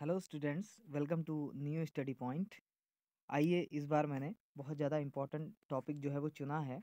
Hello students, welcome to new study point. आइए, इस बार मैंने बहुत ज़्यादा इम्पोर्टेंट टॉपिक जो है वो चुना है,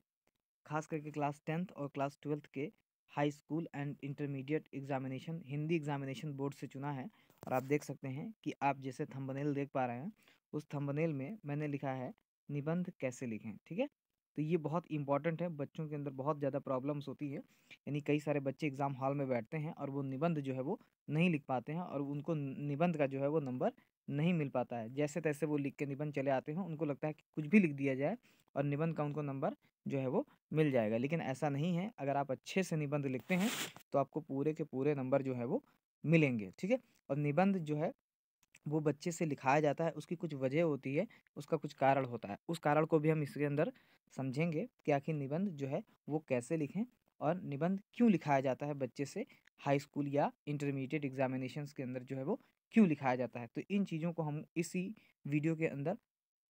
खास करके क्लास 10th और क्लास 12th के high school and intermediate examination Hindi examination board से चुना है। और आप देख सकते हैं कि आप जैसे थंबनेल देख पा रहे हैं, उस थंबनेल में मैंने लिखा है निबंध कैसे लिखें। ठीक है, तो ये बहुत इंपॉर्टेंट है। बच्चों के अंदर बहुत ज़्यादा प्रॉब्लम्स होती है, यानी कई सारे बच्चे एग्ज़ाम हॉल में बैठते हैं और वो निबंध जो है वो नहीं लिख पाते हैं और उनको निबंध का जो है वो नंबर नहीं मिल पाता है। जैसे तैसे वो लिख के निबंध चले आते हैं, उनको लगता है कि कुछ भी लिख दिया जाए और निबंध का उनको नंबर जो है वो मिल जाएगा, लेकिन ऐसा नहीं है। अगर आप अच्छे से निबंध लिखते हैं तो आपको पूरे के पूरे नंबर जो है वो मिलेंगे। ठीक है, और निबंध जो है वो बच्चे से लिखाया जाता है, उसकी कुछ वजह होती है, उसका कुछ कारण होता है। उस कारण को भी हम इसके अंदर समझेंगे कि आखिर निबंध जो है वो कैसे लिखें और निबंध क्यों लिखाया जाता है बच्चे से हाई स्कूल या इंटरमीडिएट एग्जामिनेशंस के अंदर जो है वो क्यों लिखाया जाता है। तो इन चीज़ों को हम इसी वीडियो के अंदर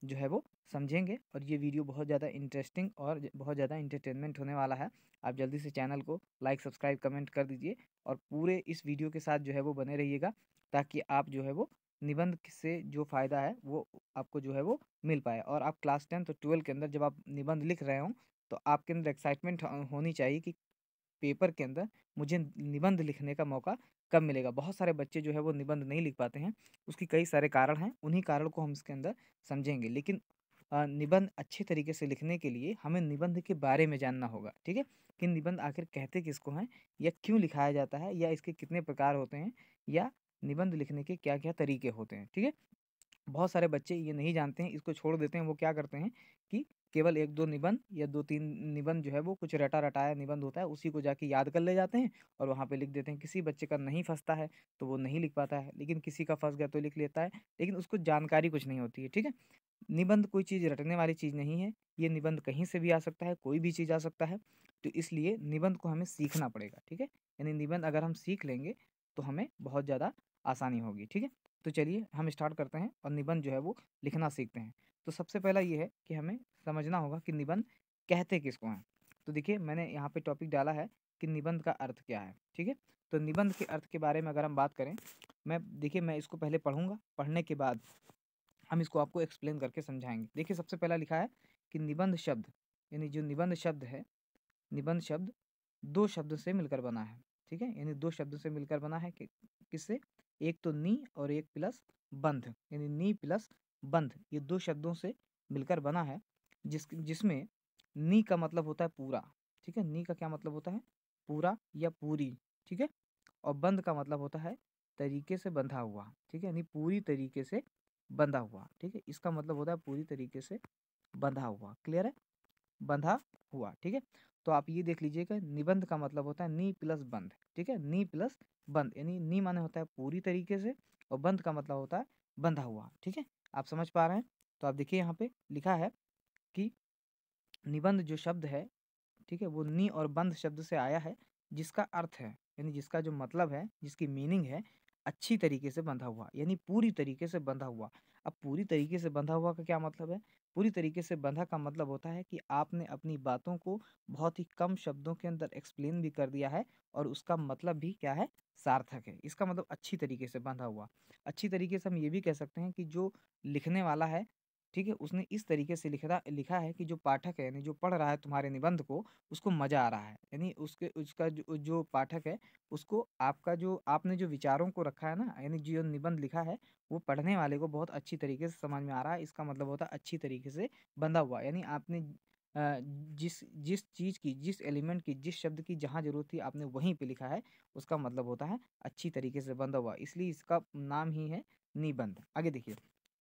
जो है वो समझेंगे और ये वीडियो बहुत ज़्यादा इंटरेस्टिंग और बहुत ज़्यादा इंटरटेनमेंट होने वाला है। आप जल्दी से चैनल को लाइक, सब्सक्राइब, कमेंट कर दीजिए और पूरे इस वीडियो के साथ जो है वो बने रहिएगा, ताकि आप जो है वो निबंध से जो फ़ायदा है वो आपको जो है वो मिल पाए। और आप क्लास 10th और 12 के अंदर जब आप निबंध लिख रहे हों तो आपके अंदर एक्साइटमेंट होनी चाहिए कि पेपर के अंदर मुझे निबंध लिखने का मौका कब मिलेगा। बहुत सारे बच्चे जो है वो निबंध नहीं लिख पाते हैं, उसकी कई सारे कारण हैं, उन्हीं कारण को हम इसके अंदर समझेंगे। लेकिन निबंध अच्छे तरीके से लिखने के लिए हमें निबंध के बारे में जानना होगा। ठीक है, कि निबंध आखिर कहते किसको हैं, या क्यों लिखाया जाता है, या इसके कितने प्रकार होते हैं, या निबंध लिखने के क्या क्या तरीके होते हैं। ठीक है, बहुत सारे बच्चे ये नहीं जानते हैं, इसको छोड़ देते हैं। वो क्या करते हैं कि केवल 1-2 निबंध या 2-3 निबंध जो है वो कुछ रटा-रटाया निबंध होता है, उसी को जाके याद कर ले जाते हैं और वहाँ पे लिख देते हैं। किसी बच्चे का नहीं फँसता है, तो वो नहीं लिख पाता है, लेकिन किसी का फँस गया तो लिख लेता है, लेकिन उसको जानकारी कुछ नहीं होती है। ठीक है? निबंध कोई चीज़ रटने वाली चीज़ नहीं है, ये निबंध कहीं से भी आ सकता है, कोई भी चीज़ आ सकता है, तो इसलिए निबंध को हमें सीखना पड़ेगा। ठीक है? यानी निबंध अगर हम सीख लेंगे, तो हमें बहुत ज़्यादा आसानी होगी। ठीक है? तो चलिए हम स्टार्ट करते हैं और निबंध जो है वो लिखना सीखते हैं। तो सबसे पहला ये है कि हमें समझना होगा कि निबंध कहते किसको हैं। तो देखिए, मैंने यहाँ पे टॉपिक डाला है कि निबंध का अर्थ क्या है। ठीक है? तो निबंध के अर्थ के बारे में अगर हम बात करें, मैं इसको पहले पढ़ूँगा, पढ़ने के बाद हम इसको आपको एक्सप्लेन करके समझाएँगे। देखिए, सबसे पहला लिखा है कि निबंध शब्द, यानी जो निबंध शब्द है, निबंध शब्द 2 शब्द से मिलकर बना है। ठीक है? यानी 2 शब्द से मिलकर बना है, कि किससे? एक तो नी और एक प्लस बंध, यानी नी प्लस बंध, ये 2 शब्दों से मिलकर बना है, जिसमें नी का मतलब होता है पूरा। ठीक है? नी का क्या मतलब होता है? पूरा या पूरी। ठीक है? और बंध का मतलब होता है तरीके से बंधा हुआ। ठीक है? यानी पूरी तरीके से बंधा हुआ। ठीक है? इसका मतलब होता है पूरी तरीके से बंधा हुआ। क्लियर है? बंधा हुआ। ठीक है? तो आप ये देख लीजिएगा, निबंध का मतलब होता है नी प्लस बंध। ठीक है? नी प्लस बंध, यानी नी माने होता है पूरी तरीके से और बंध का मतलब होता है बंधा हुआ। ठीक है? आप समझ पा रहे हैं? तो आप देखिए, यहाँ पे लिखा है कि निबंध जो शब्द है, ठीक है, वो नी और बंध शब्द से आया है, जिसका अर्थ है, यानी जिसका जो मतलब है, जिसकी मीनिंग है, अच्छी तरीके से बंधा हुआ, यानी पूरी तरीके से बंधा हुआ। अब पूरी तरीके से बंधा हुआ का क्या मतलब है? पूरी तरीके से बंधा का मतलब होता है कि आपने अपनी बातों को बहुत ही कम शब्दों के अंदर एक्सप्लेन भी कर दिया है और उसका मतलब भी क्या है? सार्थक है। इसका मतलब अच्छी तरीके से बंधा हुआ। अच्छी तरीके से हम ये भी कह सकते हैं कि जो लिखने वाला है, ठीक है, उसने इस तरीके से लिखा है कि जो पाठक है, यानी जो पढ़ रहा है तुम्हारे निबंध को, उसको मज़ा आ रहा है। यानी उसके उसका जो जो पाठक है, उसको आपका जो आपने जो विचारों को रखा है ना, यानी जो निबंध लिखा है, वो पढ़ने वाले को बहुत अच्छी तरीके से समझ में आ रहा है। इसका मतलब होता है अच्छी तरीके से बंधा हुआ। यानी आपने जिस जिस चीज़ की, जिस एलिमेंट की, जिस शब्द की जहाँ ज़रूरत थी, आपने वहीं पे लिखा है, उसका मतलब होता है अच्छी तरीके से बंधा हुआ। इसलिए इसका नाम ही है निबंध। आगे देखिए,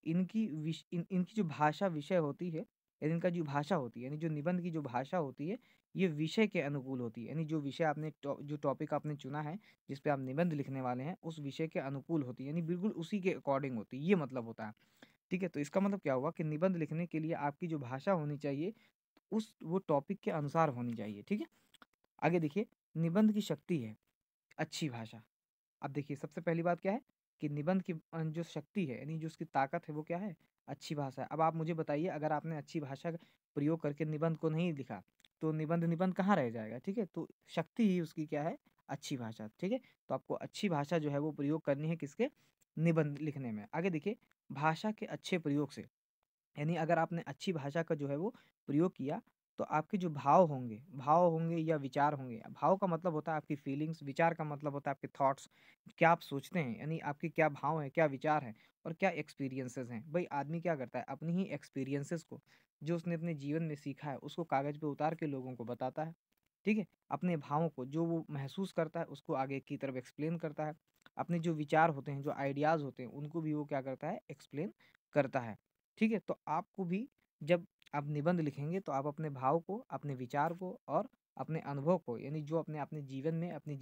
इनकी जो भाषा विषय होती है, यानी इनका जो भाषा होती है, यानी जो निबंध की जो भाषा होती है, ये विषय के अनुकूल होती है। यानी जो विषय आपने जो टॉपिक आपने चुना है, जिस पे आप निबंध लिखने वाले हैं, उस विषय के अनुकूल होती है, यानी बिल्कुल उसी के अकॉर्डिंग होती है, ये मतलब होता है। ठीक है? तो इसका मतलब क्या हुआ कि निबंध लिखने के लिए आपकी जो भाषा होनी चाहिए, उस वो टॉपिक के अनुसार होनी चाहिए। ठीक है? आगे देखिए, निबंध की शक्ति है अच्छी भाषा। अब देखिए, सबसे पहली बात क्या है कि निबंध की जो शक्ति है, यानी जो उसकी ताकत है, वो क्या है? अच्छी भाषा है। अब आप मुझे बताइए, अगर आपने अच्छी भाषा का प्रयोग करके निबंध को नहीं लिखा, तो निबंध निबंध कहाँ रह जाएगा? ठीक है? तो शक्ति ही उसकी क्या है? अच्छी भाषा, ठीक है। तो आपको अच्छी भाषा जो है वो प्रयोग करनी है किसके, निबंध लिखने में। आगे देखिए, भाषा के अच्छे प्रयोग से, यानी अगर आपने अच्छी भाषा का जो है वो प्रयोग किया, तो आपके जो भाव होंगे या विचार होंगे। भाव का मतलब होता है आपकी फीलिंग्स, विचार का मतलब होता है आपके थॉट्स, क्या आप सोचते हैं, यानी आपके क्या भाव हैं, क्या विचार हैं और क्या एक्सपीरियंसेस हैं। भाई आदमी क्या करता है, अपनी ही एक्सपीरियंसेस को, जो उसने अपने जीवन में सीखा है, उसको कागज़ पे उतार के लोगों को बताता है, ठीक है। अपने भावों को, जो वो महसूस करता है, उसको आगे की तरफ एक्सप्लेन करता है। अपने जो विचार होते हैं, जो आइडियाज़ होते हैं, उनको भी वो क्या करता है, एक्सप्लेन करता है, ठीक है। तो आपको भी जब आप निबंध लिखेंगे, तो आप अपने भाव को, अपने विचार को और अपने अनुभव को, यानी जो अपने अपने जीवन में, अपने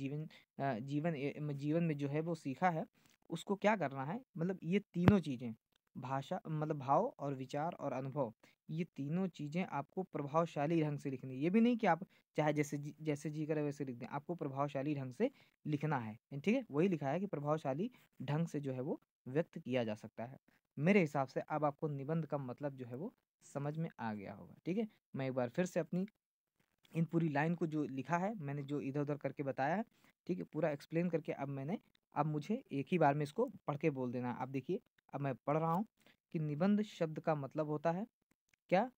जीवन में जो है वो सीखा है, उसको क्या करना है, मतलब ये तीनों चीज़ें, भाषा मतलब भाव और विचार और अनुभव, ये तीनों चीज़ें आपको प्रभावशाली ढंग से लिखनी है। ये भी नहीं कि आप चाहे जैसे जी करे वैसे लिख दें, आपको प्रभावशाली ढंग से लिखना है, ठीक है। वही लिखा है कि प्रभावशाली ढंग से जो है वो व्यक्त किया जा सकता है। मेरे हिसाब से अब आपको निबंध का मतलब जो है वो समझ में आ गया होगा, ठीक है। मैं एक बार फिर से अपनी इन पूरी लाइन को जो लिखा है, मैंने जो इधर-उधर करके बताया है, ठीक है, पूरा एक्सप्लेन करके अब मुझे एक ही बार में इसको पढ़ के बोल देना है। अब देखिए, अब मैं पढ़ रहा हूँ कि निबंध शब्द का मतलब होता है क्या?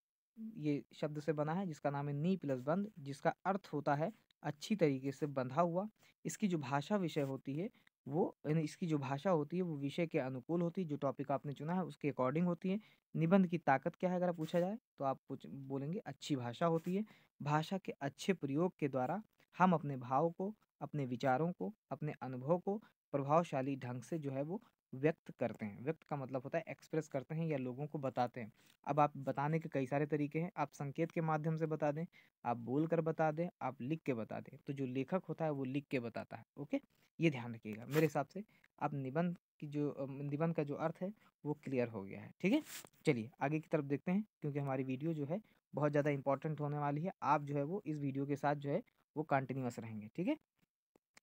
ये शब्द से बना है जिसका नाम है नी प्लस बंध, जिसका अर्थ होता है अच्छी तरीके से बंधा हुआ। इसकी जो भाषा विषय होती है, वो यानी इसकी जो भाषा होती है वो विषय के अनुकूल होती है, जो टॉपिक आपने चुना है उसके अकॉर्डिंग होती है। निबंध की ताकत क्या है अगर आप पूछा जाए, तो आप बोलेंगे अच्छी भाषा होती है। भाषा के अच्छे प्रयोग के द्वारा हम अपने भाव को, अपने विचारों को, अपने अनुभव को प्रभावशाली ढंग से जो है वो व्यक्त करते हैं। व्यक्त का मतलब होता है एक्सप्रेस करते हैं या लोगों को बताते हैं। अब आप बताने के कई सारे तरीके हैं, आप संकेत के माध्यम से बता दें, आप बोल कर बता दें, आप लिख के बता दें। तो जो लेखक होता है वो लिख के बताता है, ओके। ये ध्यान रखिएगा। मेरे हिसाब से अब निबंध का जो अर्थ है वो क्लियर हो गया है, ठीक है। चलिए आगे की तरफ देखते हैं, क्योंकि हमारी वीडियो जो है बहुत ज़्यादा इंपॉर्टेंट होने वाली है। आप जो है वो इस वीडियो के साथ जो है वो कंटिन्यूअस रहेंगे, ठीक है।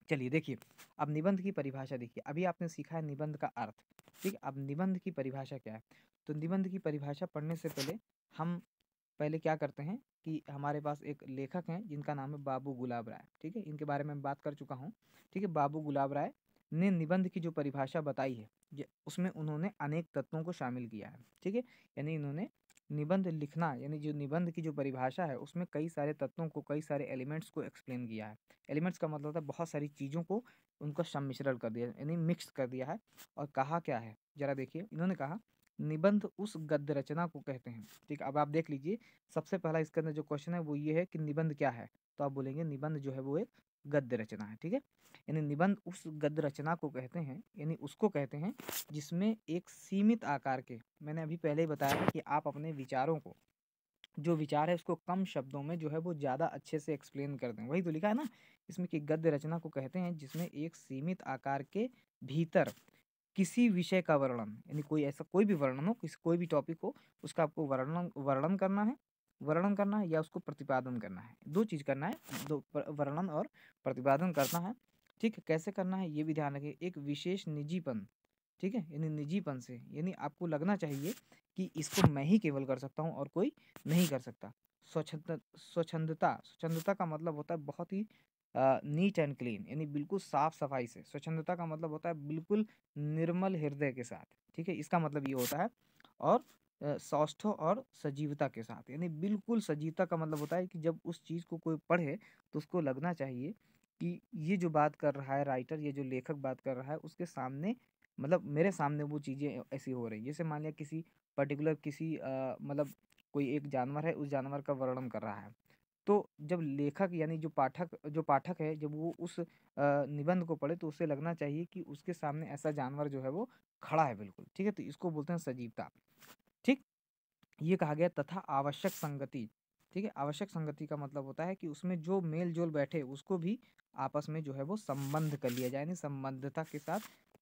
चलिए देखिए, अब निबंध की परिभाषा देखिए। अभी आपने सीखा है निबंध का अर्थ, ठीक है। अब निबंध की परिभाषा क्या है, तो निबंध की परिभाषा पढ़ने से पहले हम पहले क्या करते हैं कि हमारे पास एक लेखक हैं जिनका नाम है बाबू गुलाब राय, ठीक है। इनके बारे में बात कर चुका हूँ, ठीक है। बाबू गुलाब राय ने निबंध की जो परिभाषा बताई है, उसमें उन्होंने अनेक तत्वों को शामिल किया है, ठीक है। यानी इन्होंने निबंध लिखना, यानी जो निबंध की जो परिभाषा है उसमें कई सारे तत्वों को, कई सारे एलिमेंट्स को एक्सप्लेन किया है। एलिमेंट्स का मतलब होता है बहुत सारी चीज़ों को उनका सम्मिश्रण कर दिया, यानी मिक्स कर दिया है। और कहा क्या है, जरा देखिए, इन्होंने कहा निबंध उस गद्य रचना को कहते हैं, ठीक है। अब आप देख लीजिए, सबसे पहला इसके अंदर जो क्वेश्चन है वो ये है कि निबंध क्या है, तो आप बोलेंगे निबंध जो है वो एक गद्य रचना है, ठीक है। यानी निबंध उस गद्य रचना को कहते हैं, यानी उसको कहते हैं जिसमें एक सीमित आकार के, मैंने अभी पहले ही बताया है कि आप अपने विचारों को, जो विचार है उसको कम शब्दों में जो है वो ज़्यादा अच्छे से एक्सप्लेन कर दें। वही तो लिखा है ना इसमें कि गद्य रचना को कहते हैं जिसमें एक सीमित आकार के भीतर किसी विषय का वर्णन, यानी कोई ऐसा कोई भी वर्णन हो, किसी कोई भी टॉपिक हो, उसका आपको वर्णन वर्णन करना है या उसको प्रतिपादन करना है। दो चीज़ करना है, वर्णन और प्रतिपादन करना है, ठीक है। कैसे करना है ये भी ध्यान रखिए। एक विशेष निजीपन, ठीक है, यानी निजीपन से, यानी आपको लगना चाहिए कि इसको मैं ही केवल कर सकता हूँ और कोई नहीं कर सकता। स्वच्छंदता का मतलब होता है बहुत ही नीट एंड क्लीन, यानी बिल्कुल साफ सफाई से। स्वच्छंदता का मतलब होता है बिल्कुल निर्मल हृदय के साथ, ठीक है, इसका मतलब ये होता है। और सौष्ठव और सजीवता के साथ, यानी बिल्कुल सजीवता का मतलब होता है कि जब उस चीज़ को कोई पढ़े तो उसको लगना चाहिए कि ये जो बात कर रहा है राइटर, ये जो लेखक बात कर रहा है, उसके सामने, मतलब मेरे सामने वो चीज़ें ऐसी हो रही है। जैसे मान लिया किसी पर्टिकुलर किसी मतलब कोई एक जानवर है, उस जानवर का वर्णन कर रहा है, तो जब लेखक यानी जो पाठक है, जब वो उस निबंध को पढ़े तो उसे लगना चाहिए कि उसके सामने ऐसा जानवर जो है वो खड़ा है बिल्कुल, ठीक है। तो इसको बोलते हैं सजीवता, ठीक। ये कहा गया तथा आवश्यक संगति, ठीक है। आवश्यक संगति का मतलब होता है कि उसमें जो मेल जोल बैठे उसको भी आपस में जो है वो संबंध कर लिया जाए, यानी संबंधता के साथ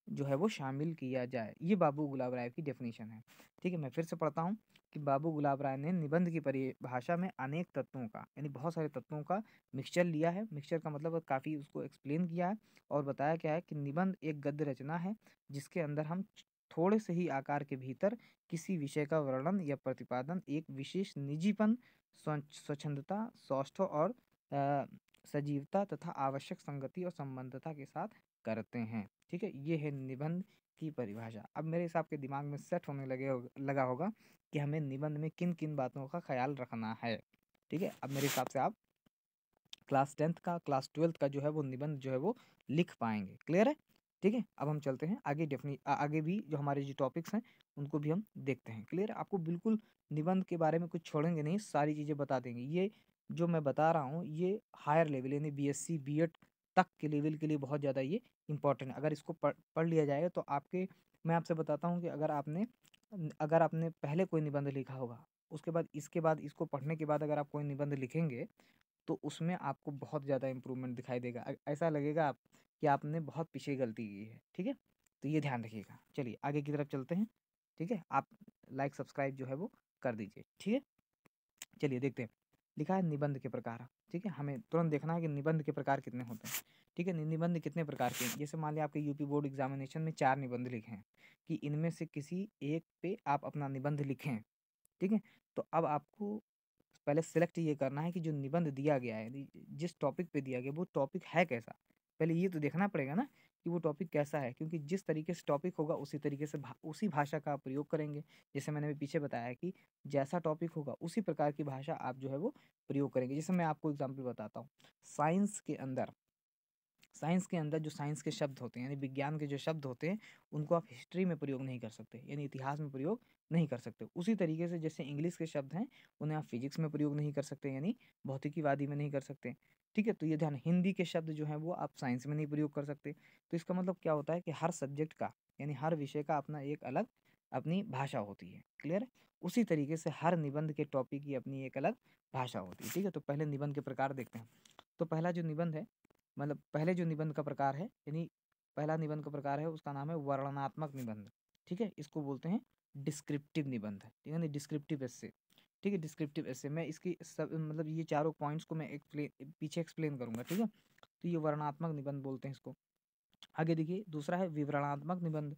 जो है वो शामिल किया जाए। ये बाबू गुलाब राय की डेफिनेशन है, ठीक है। मैं फिर से पढ़ता हूँ कि बाबू गुलाब राय ने निबंध की परिभाषा में अनेक तत्वों का, यानी बहुत सारे तत्वों का मिक्सचर लिया है। मिक्सचर का मतलब काफ़ी उसको एक्सप्लेन किया है और बताया क्या है कि निबंध एक गद्य रचना है जिसके अंदर हम थोड़े से ही आकार के भीतर किसी विषय का वर्णन या प्रतिपादन एक विशेष निजीपन, स्वच्छंदता, सौष्ठव और सजीवता तथा आवश्यक संगति और संबंधता के साथ करते हैं। ठीक है, ये है निबंध की परिभाषा। अब मेरे हिसाब के दिमाग में सेट होने लगा होगा कि हमें निबंध में किन किन बातों का ख्याल रखना है। ठीक है, अब मेरे हिसाब से आप क्लास 10th का, क्लास 12th का जो है वो निबंध जो है वो लिख पाएंगे। क्लियर है? ठीक है, अब हम चलते हैं आगे। आगे भी जो हमारे जो टॉपिक्स हैं उनको भी हम देखते हैं। क्लियर है? आपको बिल्कुल निबंध के बारे में कुछ छोड़ेंगे नहीं, सारी चीज़ें बता देंगे। ये जो मैं बता रहा हूँ ये हायर लेवल यानी बीएससी बीएड तक के लेवल के लिए बहुत ज़्यादा ये इंपॉर्टेंट है। अगर इसको पढ़ लिया जाएगा तो आपके, मैं आपसे बताता हूँ कि अगर आपने पहले कोई निबंध लिखा होगा, उसके बाद इसके बाद इसको पढ़ने के बाद अगर आप कोई निबंध लिखेंगे तो उसमें आपको बहुत ज़्यादा इम्प्रूवमेंट दिखाई देगा। ऐसा लगेगा कि आपने बहुत पीछे गलती की है। ठीक है, तो ये ध्यान रखिएगा। चलिए आगे की तरफ चलते हैं। ठीक है, आप लाइक सब्सक्राइब जो है वो कर दीजिए। ठीक है, चलिए देखते हैं। लिखा है निबंध के प्रकार। ठीक है, हमें तुरंत देखना है कि निबंध के प्रकार कितने होते हैं। ठीक है, निबंध कितने प्रकार के हैं। जैसे मान लिया आपके यूपी बोर्ड एग्जामिनेशन में 4 निबंध लिखे हैं कि इनमें से किसी एक पे आप अपना निबंध लिखें। ठीक है, तो अब आपको पहले सेलेक्ट ये करना है कि जो निबंध दिया गया है, जिस टॉपिक पे दिया गया वो टॉपिक है कैसा। पहले ये तो देखना पड़ेगा ना कि वो टॉपिक कैसा है, क्योंकि जिस तरीके से टॉपिक होगा उसी तरीके से उसी भाषा का आप प्रयोग करेंगे। जैसे मैंने अभी पीछे बताया कि जैसा टॉपिक होगा उसी प्रकार की भाषा आप जो है वो प्रयोग करेंगे। जैसे मैं आपको एग्जाम्पल बताता हूँ। साइंस के अंदर जो साइंस के शब्द होते हैं यानी विज्ञान के जो शब्द होते हैं उनको आप हिस्ट्री में प्रयोग नहीं कर सकते, यानी इतिहास में प्रयोग नहीं कर सकते। उसी तरीके से जैसे इंग्लिश के शब्द हैं उन्हें आप फिजिक्स में प्रयोग नहीं कर सकते, यानी भौतिकीवादी में नहीं कर सकते। ठीक है, तो ये ध्यान। हिंदी के शब्द जो हैं वो आप साइंस में नहीं प्रयोग कर सकते। तो इसका मतलब क्या होता है कि हर सब्जेक्ट का यानी हर विषय का अपना एक अलग अपनी भाषा होती है। क्लियर है? उसी तरीके से हर निबंध के टॉपिक की अपनी एक अलग भाषा होती है। ठीक है, तो पहले निबंध के प्रकार देखते हैं। तो पहला जो निबंध है, मतलब पहले जो निबंध का प्रकार है, यानी पहला निबंध का प्रकार है उसका नाम है वर्णनात्मक निबंध। ठीक है, इसको बोलते हैं डिस्क्रिप्टिव निबंध। ठीक है ना, डिस्क्रिप्टिव एस्से। ठीक है, डिस्क्रिप्टिव एस्से। मैं इसकी सब मतलब ये चारों पॉइंट्स को मैं पीछे एक्सप्लेन करूंगा। ठीक है, तो ये वर्णनात्मक निबंध बोलते हैं इसको। आगे देखिए, दूसरा है विवरणात्मक निबंध।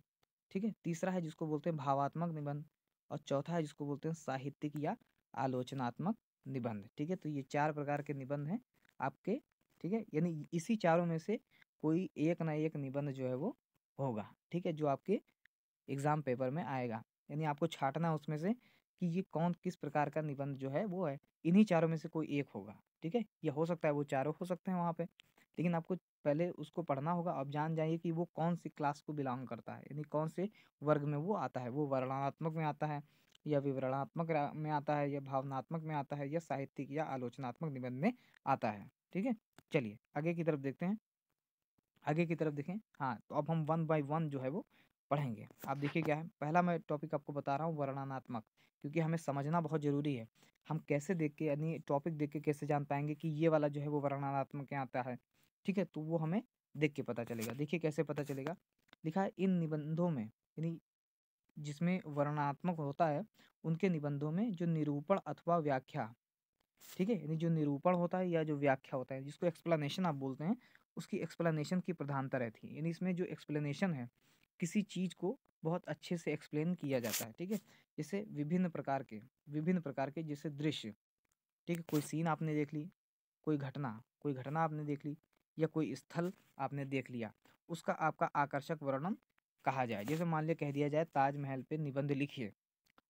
ठीक है, तीसरा है जिसको बोलते हैं भावात्मक निबंध, और चौथा है जिसको बोलते हैं साहित्यिक या आलोचनात्मक निबंध। ठीक है, तो ये 4 प्रकार के निबंध हैं आपके। ठीक है, यानी इसी चारों में से कोई एक ना एक निबंध जो है वो होगा। ठीक है, जो आपके एग्जाम पेपर में आएगा, यानी आपको छांटना है उसमें से कि ये कौन किस प्रकार का निबंध जो है वो है। इन्हीं चारों में से कोई एक होगा। ठीक है, ये हो सकता है वो चारों हो सकते हैं वहाँ पे, लेकिन आपको पहले उसको पढ़ना होगा। अब जान जाइए कि वो कौन सी क्लास को बिलोंग करता है, यानी कौन से वर्ग में वो आता है। वो वर्णनात्मक में आता है या विवरणात्मक में आता है या भावनात्मक में आता है या साहित्यिक या आलोचनात्मक निबंध में आता है। ठीक है, चलिए आगे की तरफ देखते हैं। आगे की तरफ देखें। हाँ, तो अब हम 1 बाय 1 जो है वो पढ़ेंगे। आप देखिए क्या है। पहला मैं टॉपिक आपको बता रहा हूँ वर्णनात्मक, क्योंकि हमें समझना बहुत ज़रूरी है। हम कैसे देख के यानी टॉपिक देख के कैसे जान पाएंगे कि ये वाला जो है वो वर्णनात्मक में आता है। ठीक है, तो वो हमें देख के पता चलेगा। देखिए कैसे पता चलेगा। लिखा है इन निबंधों में, यानी जिसमें वर्णनात्मक होता है उनके निबंधों में जो निरूपण अथवा व्याख्या, ठीक है, यानी जो निरूपण होता है या जो व्याख्या होता है जिसको एक्सप्लेनेशन आप बोलते हैं, उसकी एक्सप्लेनेशन की प्रधानता रहती है। यानी इसमें जो एक्सप्लेनेशन है, किसी चीज़ को बहुत अच्छे से एक्सप्लेन किया जाता है। ठीक है, जैसे विभिन्न प्रकार के जैसे दृश्य। ठीक है, कोई सीन आपने देख ली, कोई घटना आपने देख ली, या कोई स्थल आपने देख लिया, उसका आपका आकर्षक वर्णन कहा जाए। जैसे मान लिया कह दिया जाए ताजमहल पे निबंध लिखिए,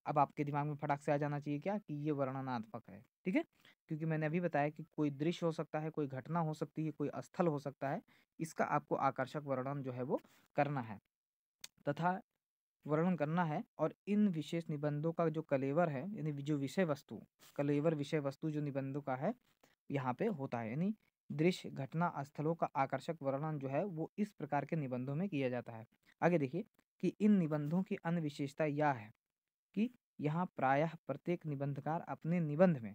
अब आपके दिमाग में फटाक से आ जाना चाहिए क्या कि ये वर्णनात्मक है। ठीक है, क्योंकि मैंने अभी बताया कि कोई दृश्य हो सकता है, कोई घटना हो सकती है, कोई स्थल हो सकता है, इसका आपको आकर्षक वर्णन जो है वो करना है तथा वर्णन करना है। और इन विशेष निबंधों का जो कलेवर है, यानी जो विषय वस्तु, कलेवर विषय वस्तु जो निबंधों का है यहाँ पे होता है, यानी दृश्य घटना स्थलों का आकर्षक वर्णन जो है वो इस प्रकार के निबंधों में किया जाता है। आगे देखिए कि इन निबंधों की अन्य विशेषता यह है कि यहाँ प्रायः प्रत्येक निबंधकार अपने निबंध में,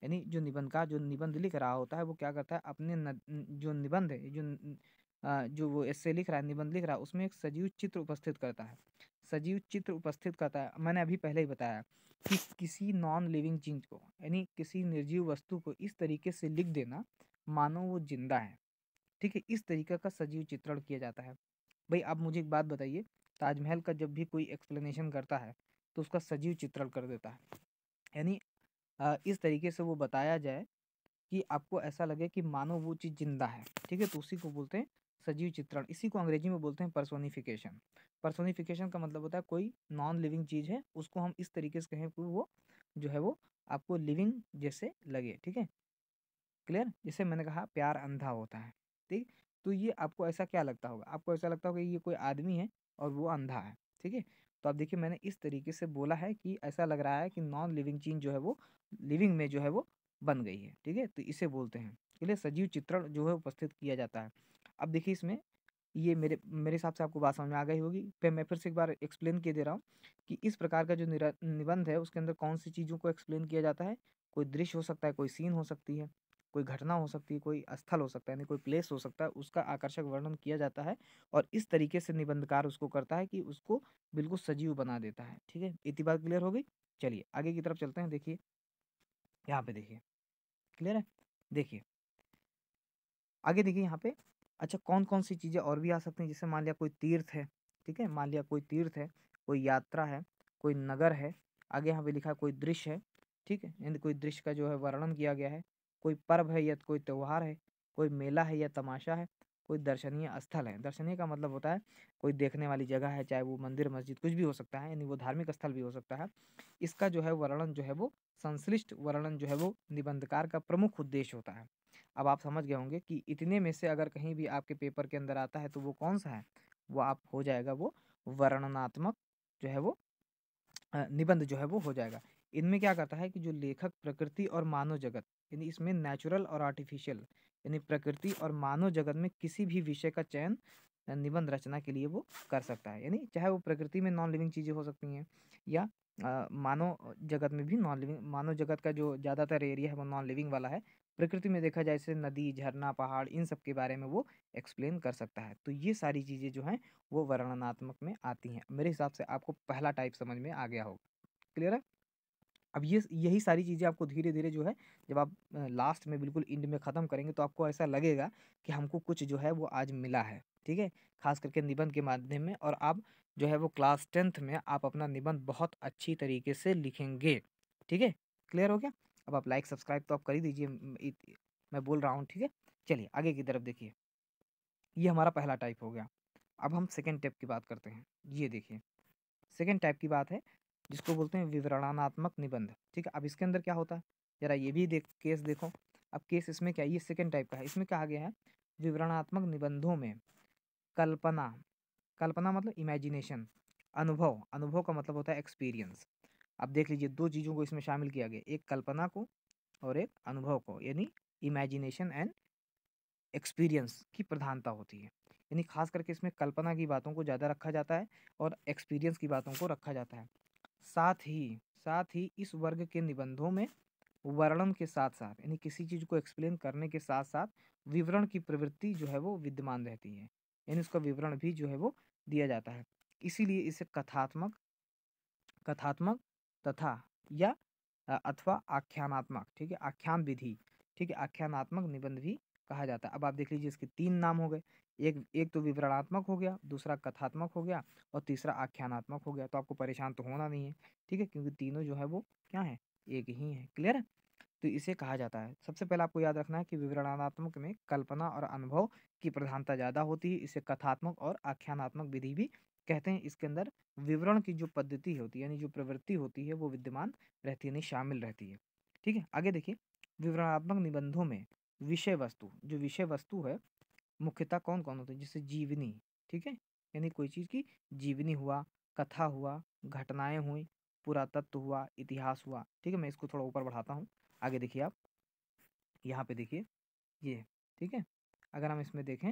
यानी जो निबंधकार जो निबंध लिख रहा होता है वो क्या करता है अपने जो निबंध है जो वो एस्से लिख रहा है, निबंध लिख रहा है, उसमें एक सजीव चित्र उपस्थित करता है। सजीव चित्र उपस्थित करता है, मैंने अभी पहले ही बताया कि किसी नॉन लिविंग चीज को यानी किसी निर्जीव वस्तु को इस तरीके से लिख देना मानो वो जिंदा है। ठीक है, इस तरीके का सजीव चित्रण किया जाता है। भाई आप मुझे एक बात बताइए, ताजमहल का जब भी कोई एक्सप्लेनेशन करता है तो उसका सजीव चित्रण कर देता है, यानी इस तरीके से वो बताया जाए कि आपको ऐसा लगे कि मानो वो चीज़ जिंदा है, ठीक है, तो उसी को बोलते हैं सजीव चित्रण। इसी को अंग्रेजी में बोलते हैं पर्सोनिफिकेशन। पर्सोनिफिकेशन का मतलब होता है कोई नॉन लिविंग चीज़ है, उसको हम इस तरीके से कहें कि वो जो है वो आपको लिविंग जैसे लगे, ठीक है, क्लियर। जैसे मैंने कहा प्यार अंधा होता है, ठीक। तो ये आपको ऐसा क्या लगता होगा, आपको ऐसा लगता होगा कि ये कोई आदमी है और वो अंधा है, ठीक है। तो आप देखिए मैंने इस तरीके से बोला है कि ऐसा लग रहा है कि नॉन लिविंग चीज जो है वो लिविंग में जो है वो बन गई है, ठीक है, तो इसे बोलते हैं, इसलिए सजीव चित्रण जो है उपस्थित किया जाता है। अब देखिए इसमें ये मेरे मेरे हिसाब से आपको बात समझ में आ गई होगी, मैं फिर से एक बार एक्सप्लेन किए दे रहा हूँ कि इस प्रकार का जो निबंध है उसके अंदर कौन सी चीज़ों को एक्सप्लेन किया जाता है। कोई दृश्य हो सकता है, कोई सीन हो सकती है, कोई घटना हो सकती है, कोई स्थल हो सकता है, यानी कोई प्लेस हो सकता है, उसका आकर्षक वर्णन किया जाता है। और इस तरीके से निबंधकार उसको करता है कि उसको बिल्कुल सजीव बना देता है, ठीक है। इतनी बात क्लियर हो गई। चलिए आगे की तरफ चलते हैं। देखिए यहाँ पे देखिए, क्लियर है। देखिए आगे देखिए यहाँ पे, अच्छा कौन कौन सी चीज़ें और भी आ सकती हैं, जैसे मान लिया कोई तीर्थ है, ठीक है, मान लिया कोई तीर्थ है, कोई यात्रा है, कोई नगर है, आगे यहाँ पे लिखा है कोई दृश्य है, ठीक है, यानी कोई दृश्य का जो है वर्णन किया गया है, कोई पर्व है या कोई त्योहार है, कोई मेला है या तमाशा है, कोई दर्शनीय स्थल है। दर्शनीय का मतलब होता है कोई देखने वाली जगह है, चाहे वो मंदिर मस्जिद कुछ भी हो सकता है, यानी वो धार्मिक स्थल भी हो सकता है। इसका जो है वर्णन जो है वो संश्लिष्ट वर्णन जो है वो निबंधकार का प्रमुख उद्देश्य होता है। अब आप समझ गए होंगे कि इतने में से अगर कहीं भी आपके पेपर के अंदर आता है तो वो कौन सा है, वो आप हो जाएगा वो वर्णनात्मक जो है वो निबंध जो है वो हो जाएगा। इनमें क्या करता है कि जो लेखक प्रकृति और मानव जगत, यानी इसमें नेचुरल और आर्टिफिशियल, यानी प्रकृति और मानव जगत में किसी भी विषय का चयन निबंध रचना के लिए वो कर सकता है। यानी चाहे वो प्रकृति में नॉन लिविंग चीज़ें हो सकती हैं या मानव जगत में भी नॉन लिविंग, मानव जगत का जो ज़्यादातर एरिया है वो नॉन लिविंग वाला है। प्रकृति में देखा जाए जैसे नदी, झरना, पहाड़, इन सब के बारे में वो एक्सप्लेन कर सकता है। तो ये सारी चीज़ें जो हैं वो वर्णनात्मक में आती हैं। मेरे हिसाब से आपको पहला टाइप समझ में आ गया होगा, क्लियर है। अब ये यही सारी चीज़ें आपको धीरे धीरे जो है जब आप लास्ट में बिल्कुल एंड में ख़त्म करेंगे तो आपको ऐसा लगेगा कि हमको कुछ जो है वो आज मिला है, ठीक है, खास करके निबंध के माध्यम में। और आप जो है वो क्लास 10th में आप अपना निबंध बहुत अच्छी तरीके से लिखेंगे, ठीक है, क्लियर हो गया। अब आप लाइक सब्सक्राइब तो आप कर ही दीजिए, मैं बोल रहा हूँ, ठीक है। चलिए आगे की तरफ देखिए, ये हमारा पहला टाइप हो गया। अब हम सेकेंड टाइप की बात करते हैं। ये देखिए सेकेंड टाइप की बात है जिसको बोलते हैं विवरणात्मक निबंध, ठीक है। अब इसके अंदर क्या होता है, जरा ये भी केस देखो। अब केस इसमें क्या है, ये सेकेंड टाइप का है। इसमें कहा गया है विवरणात्मक निबंधों में कल्पना, कल्पना मतलब इमेजिनेशन, अनुभव, अनुभव का मतलब होता है एक्सपीरियंस। अब देख लीजिए दो चीज़ों को इसमें शामिल किया गया, एक कल्पना को और एक अनुभव को, यानी इमेजिनेशन एंड एक्सपीरियंस की प्रधानता होती है। यानी खास करके इसमें कल्पना की बातों को ज़्यादा रखा जाता है और एक्सपीरियंस की बातों को रखा जाता है। साथ ही इस वर्ग के निबंधों में वर्णन के साथ साथ, यानी किसी चीज़ को एक्सप्लेन करने के साथ साथ विवरण की प्रवृत्ति जो है वो विद्यमान रहती है, यानी उसका विवरण भी जो है वो दिया जाता है। इसीलिए इसे कथात्मक, कथात्मक तथा या अथवा आख्यानात्मक, ठीक है, आख्यान विधि, ठीक है, आख्यानात्मक निबंध भी कहा जाता है। अब आप देख लीजिए इसके तीन नाम हो गए, एक एक तो विवरणात्मक हो गया, दूसरा कथात्मक हो गया और तीसरा आख्यानात्मक हो गया। तो आपको परेशान तो होना नहीं है, ठीक है, क्योंकि तीनों जो है वो क्या है, एक ही है, क्लियर है। तो इसे कहा जाता है, सबसे पहले आपको याद रखना है कि विवरणात्मक में कल्पना और अनुभव की प्रधानता ज़्यादा होती है, इसे कथात्मक और आख्यानात्मक विधि भी कहते हैं। इसके अंदर विवरण की जो पद्धति होती है, यानी जो प्रवृत्ति होती है वो विद्यमान रहती है, यानी शामिल रहती है, ठीक है। आगे देखिए, विवरणात्मक निबंधों में विषय वस्तु, जो विषय वस्तु है मुख्यतः कौन कौन होते हैं, जैसे जीवनी, ठीक है, यानी कोई चीज़ की जीवनी हुआ, कथा हुआ, घटनाएं हुई, पुरातत्व हुआ, इतिहास हुआ, ठीक है। मैं इसको थोड़ा ऊपर बढ़ाता हूँ। आगे देखिए आप, यहाँ पे देखिए ये, ठीक है, अगर हम इसमें देखें